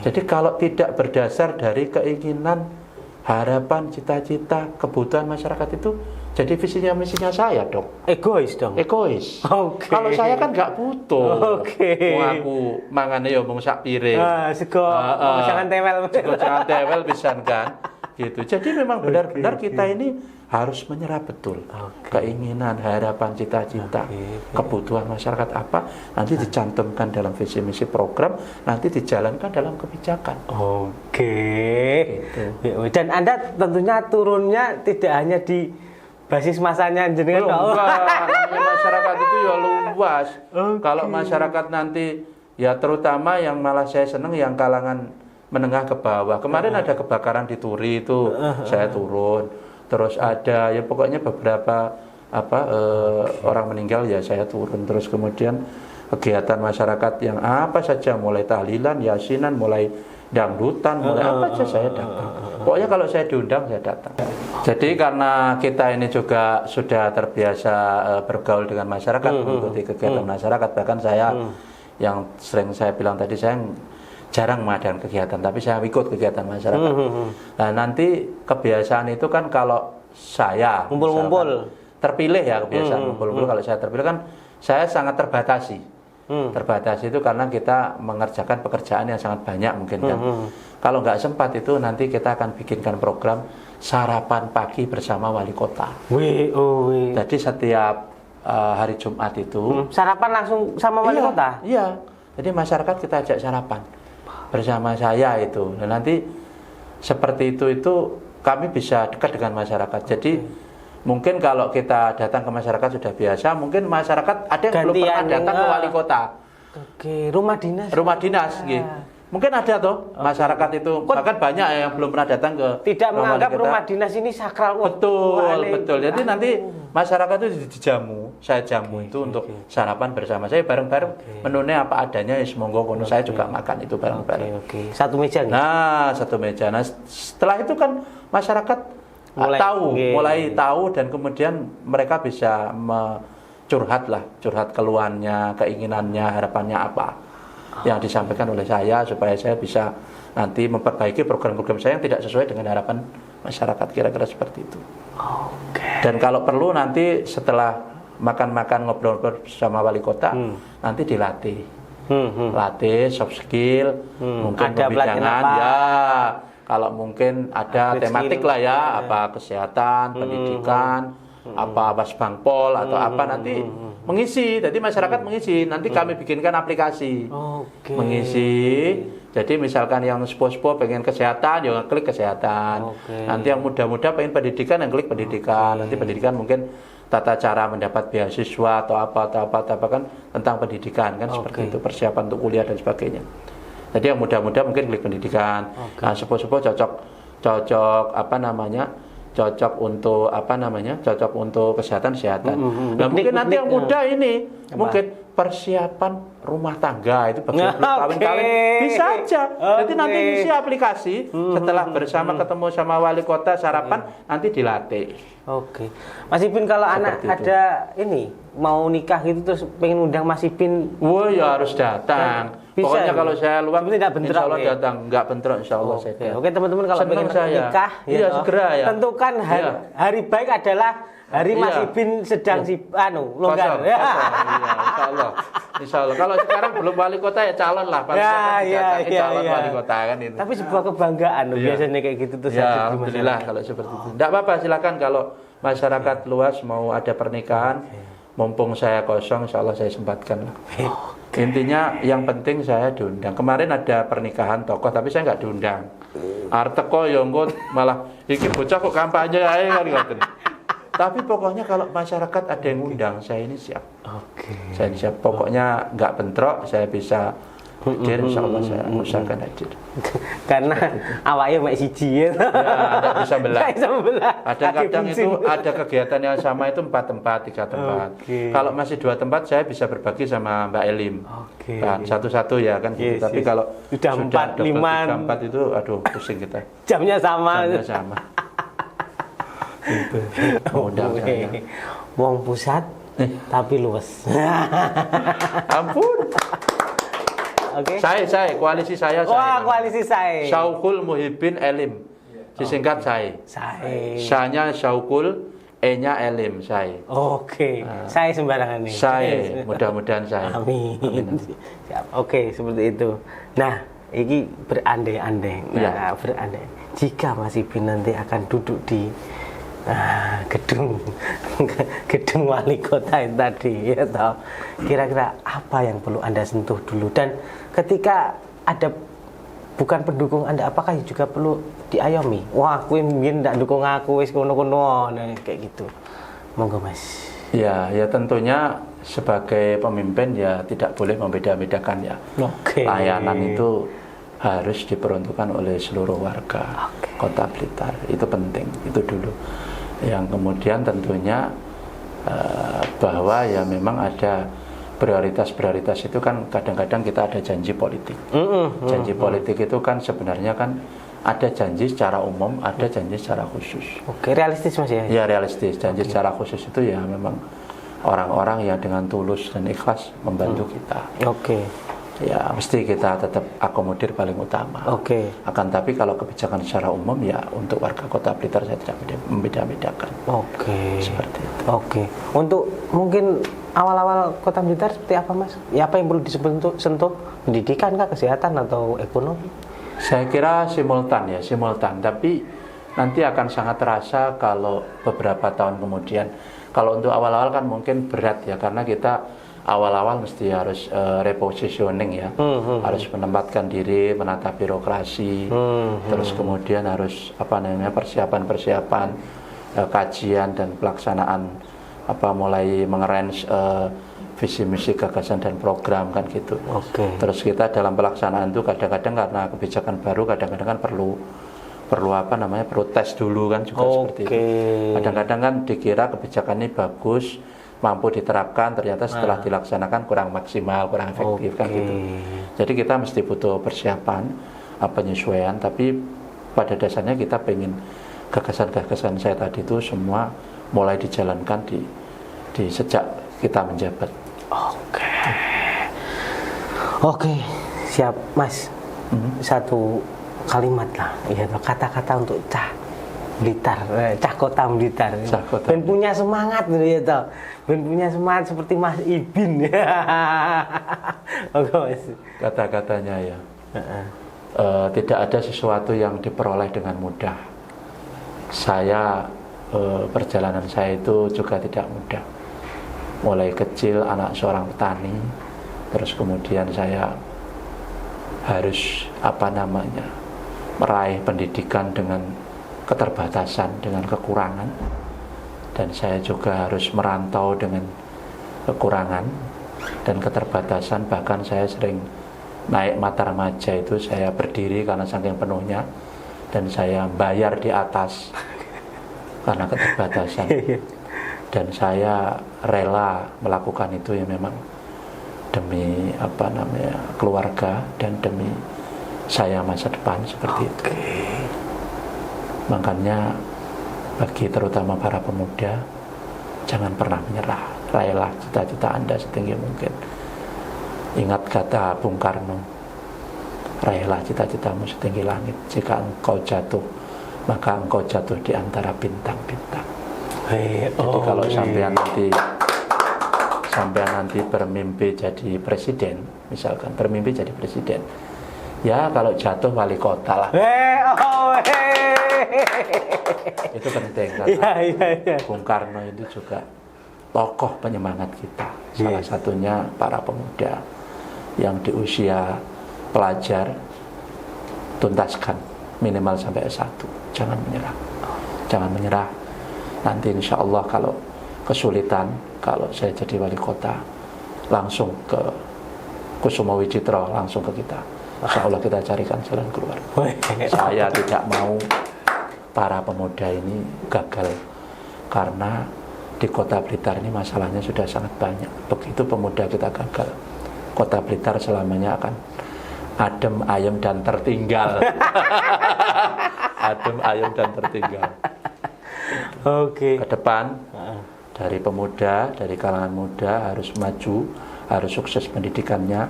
Jadi kalau tidak berdasar dari keinginan, harapan, cita-cita, kebutuhan masyarakat itu jadi visinya misinya saya dong. Egois dong. Egois. Kalau saya kan nggak butuh. Mau aku mangane ya mung sak piring. Sego jangan tewel. Sego jangan tewel pisan kan. Gitu. Jadi memang benar-benar kita ini harus menyerap betul keinginan, harapan, cita-cita, kebutuhan masyarakat apa, nanti dicantumkan dalam visi misi program, nanti dijalankan dalam kebijakan. Gitu. Dan Anda tentunya turunnya tidak hanya di basis masanya jenengan. Enggak, masyarakat itu ya luas. Kalau masyarakat nanti ya terutama yang malah saya seneng yang kalangan menengah ke bawah. Kemarin ada kebakaran di Turi itu, saya turun. Terus ada ya pokoknya beberapa orang meninggal ya saya turun. Terus kemudian kegiatan masyarakat yang apa saja, mulai tahlilan, yasinan, mulai dangdutan, mulai apa saja saya datang. Pokoknya kalau saya diundang saya datang. Jadi karena kita ini juga sudah terbiasa bergaul dengan masyarakat, mengikuti kegiatan masyarakat. Bahkan saya yang sering saya bilang tadi, saya jarang mengadakan kegiatan, tapi saya ikut kegiatan masyarakat. Nah nanti kebiasaan itu kan kalau saya ngumpul-ngumpul terpilih ya, kebiasaan ngumpul-ngumpul. Kalau saya terpilih kan saya sangat terbatasi. Terbatasi itu karena kita mengerjakan pekerjaan yang sangat banyak mungkin kan. Kalau nggak sempat itu nanti kita akan bikinkan program sarapan pagi bersama wali kota. Jadi setiap hari Jumat itu sarapan langsung sama wali kota? Iya. Jadi masyarakat kita ajak sarapan bersama saya itu. Dan nanti seperti itu kami bisa dekat dengan masyarakat. Jadi mungkin kalau kita datang ke masyarakat sudah biasa, mungkin masyarakat ada yang belum pernah datang ke wali kota. Rumah dinas. Rumah dinas gitu. Mungkin ada tuh masyarakat itu, bahkan banyak yang belum pernah datang ke tidak menganggap rumah dinas ini sakral. Betul. Jadi nanti masyarakat itu dijamu, saya jamu itu untuk sarapan bersama saya bareng-bareng. Menunya apa adanya, monggo kono saya juga makan itu bareng-bareng. Satu meja nih. Nah, satu meja. Nah, setelah itu kan masyarakat mulai tahu dan kemudian mereka bisa curhat keluhannya, keinginannya, harapannya apa yang disampaikan oleh saya, supaya saya bisa nanti memperbaiki program-program saya yang tidak sesuai dengan harapan masyarakat, kira-kira seperti itu. Dan kalau perlu nanti setelah makan-makan ngobrol-ngobrol sama wali kota, nanti dilatih, latih soft skill, mungkin pembidangan ya. Kalau mungkin ada tematik lah ya, apa kesehatan, pendidikan, apa Basbangpol atau apa nanti mengisi. Jadi masyarakat mengisi. Nanti kami bikinkan aplikasi mengisi. Jadi misalkan yang sepuh-sepuh pengen kesehatan, ya klik kesehatan. Nanti yang muda-muda pengen pendidikan, yang klik pendidikan. Nanti pendidikan mungkin tata cara mendapat beasiswa atau apa kan tentang pendidikan kan seperti itu, persiapan untuk kuliah dan sebagainya. Jadi yang muda-muda mungkin klik pendidikan. Nah, sepuh-sepuh cocok cocok untuk kesehatan. Nah, mungkin nanti yang muda ini mungkin persiapan rumah tangga itu bagi kawin-kawin bisa aja. Jadi nanti isi aplikasi setelah bersama ketemu sama wali kota sarapan nanti dilatih. Mas Ipin, kalau seperti anak ada ini mau nikah gitu terus pengen undang Mas Ipin. Wah, ya harus datang. Bisa, Pokoknya ya? kalau saya luang, Tapi tidak bentrok, insya Allah ya? datang. Nggak bentrok, insya Allah saya Oke, datang. oke teman-teman kalau Senang pengen saya. nikah, Iya, toh, segera ya. tentukan Iya. hari baik adalah hari Mas Iya. Ipin sedang longgar. Kosong. Iya, insya Allah. Insya Allah. Kalau sekarang belum wali kota ya calon lah. Paling Ya, kan iya, didatangi iya, calon iya. wali kota kan itu. Tapi sebuah kebanggaan loh Iya. biasanya kayak gitu tuh. Ya, hadir di alhamdulillah masyarakat. kalau seperti itu. Tidak apa-apa, silakan kalau masyarakat luas mau ada pernikahan, mumpung saya kosong, insya Allah saya sempatkan lah. Intinya yang penting saya diundang. Kemarin ada pernikahan tokoh, tapi saya nggak diundang. Arteko yonggot malah iki bocah kok kampanye ae kan ngoten. Tapi pokoknya kalau masyarakat ada yang undang, saya ini siap. Oke. Saya ini siap. Pokoknya nggak bentrok, saya bisa hadir, insya Allah saya usahakan hadir. Karena awaknya mek siji ya. Tidak bisa belah. Nggak bisa belah. Ada kadang itu ada kegiatan yang sama itu 4 tempat, 3 tempat. Oke. Kalau masih 2 tempat saya bisa berbagi sama Mbak Elim. Oke. Kan, satu-satu ya kan gitu. Yes, Tapi yes. kalau Sudah 4, 5. 4 itu aduh pusing kita. Jamnya sama. Jamnya sama. Gitu. Undang saya. Wong pusat tapi luwes. Ampun. Oke. Saya koalisi saya. Wah, koalisi saya. Syaukul Muhibbin Elim. Disingkat saya. Saya. Saya Syaukul, E-nya Elim saya. Oke. Saya sembarangan nih. Saya, mudah-mudahan saya. Amin. Siap. Oke, seperti itu. Nah, ini berandai-andai. Nah, Ya. berandai. Jika Mas Ipin nanti akan duduk di gedung wali kota itu tadi, ya toh. Kira-kira apa yang perlu Anda sentuh dulu, dan ketika ada bukan pendukung Anda, apakah juga perlu diayomi? Wah, aku mungkin tidak dukung aku, wis kono-kono, nah, kayak gitu. Monggo Mas. Ya tentunya sebagai pemimpin ya tidak boleh membeda-bedakan ya. Oke. Layanan itu harus diperuntukkan oleh seluruh warga Kota Blitar. Itu penting, itu dulu. Yang kemudian tentunya bahwa ya memang ada prioritas-prioritas itu kan kadang-kadang kita ada janji politik. Janji politik itu kan sebenarnya kan ada janji secara umum, ada janji secara khusus. Oke, realistis Mas ya? Ya realistis. Janji secara khusus itu ya memang orang-orang yang dengan tulus dan ikhlas membantu kita. Oke. Ya mesti kita tetap akomodir paling utama. Oke. Akan tapi kalau kebijakan secara umum ya untuk warga Kota Blitar saya tidak membeda-bedakan. Oke. Seperti itu. Oke. Untuk mungkin awal-awal Kota Blitar seperti apa Mas? Ya, apa yang perlu disentuh? Pendidikan kah, kesehatan atau ekonomi? Saya kira simultan. Tapi nanti akan sangat terasa kalau beberapa tahun kemudian. Kalau untuk awal-awal kan mungkin berat ya, karena kita awal-awal mesti harus repositioning ya, harus menempatkan diri, menata birokrasi, terus kemudian harus persiapan kajian dan pelaksanaan mulai mengerange visi misi gagasan dan program kan gitu. Oke. Terus kita dalam pelaksanaan itu kadang-kadang karena kebijakan baru kadang-kadang kan perlu tes dulu kan juga seperti itu. Kadang-kadang kan dikira kebijakan ini bagus, mampu diterapkan, ternyata setelah dilaksanakan kurang maksimal, kurang efektif kan gitu. Jadi kita mesti butuh persiapan, penyesuaian, tapi pada dasarnya kita pengen gagasan-gagasan saya tadi itu semua mulai dijalankan di sejak kita menjabat. Oke, siap Mas. Satu kalimat lah, ya kata-kata untuk cah Blitar, cah Kota Blitar. Ben punya semangat ya toh. Ben punya semangat seperti Mas Ibin. Oke Mas. Kata-katanya ya. Tidak ada sesuatu yang diperoleh dengan mudah. Perjalanan saya itu juga tidak mudah. Mulai kecil anak seorang petani, terus kemudian saya harus meraih pendidikan dengan keterbatasan, dengan kekurangan, dan saya juga harus merantau dengan kekurangan dan keterbatasan. Bahkan saya sering naik mata remaja itu saya berdiri karena saking penuhnya, dan saya bayar di atas karena keterbatasan, dan saya rela melakukan itu ya memang demi keluarga dan demi saya masa depan seperti itu. Makanya bagi terutama para pemuda, jangan pernah menyerah. Raihlah cita-cita Anda setinggi mungkin. Ingat kata Bung Karno, raihlah cita-citamu setinggi langit. Jika engkau jatuh, maka engkau jatuh di antara bintang-bintang. Jadi kalau sampean nanti bermimpi jadi presiden, misalkan bermimpi jadi presiden, ya kalau jatuh wali kota lah. Itu penting karena Bung Karno itu juga tokoh penyemangat kita. Salah satunya para pemuda yang di usia pelajar, tuntaskan minimal sampai S1. Jangan menyerah. Jangan menyerah. Nanti insya Allah kalau kesulitan, kalau saya jadi wali kota, langsung ke Kusuma Wicitra, langsung ke kita. Insya Allah kita carikan jalan keluar. Saya tidak mau para pemuda ini gagal, karena di Kota Blitar ini masalahnya sudah sangat banyak. Begitu pemuda kita gagal, Kota Blitar selamanya akan adem, ayem, dan tertinggal. Adem, ayem, dan tertinggal. Oke. Ke depan, dari pemuda, dari kalangan muda harus maju, harus sukses pendidikannya,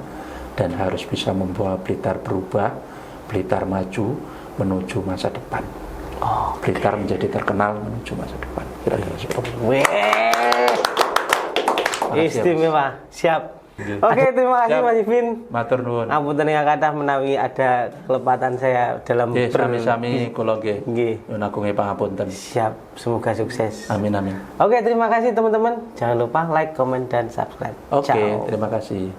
dan harus bisa membawa Blitar berubah, Blitar maju menuju masa depan. Blitar menjadi terkenal menuju masa depan. Kira-kira seperti itu. Istimewa, siap. Oke, terima kasih Mas Ipin. Matur nuwun. Apunten ingkang kathah menawi ada kelepatan saya dalam sami-sami kula nggih. Nyuwun agunge pangapunten. Siap, semoga sukses. Amin amin. Oke, terima kasih teman-teman. Jangan lupa like, comment, dan subscribe. Oke, Ciao. terima kasih.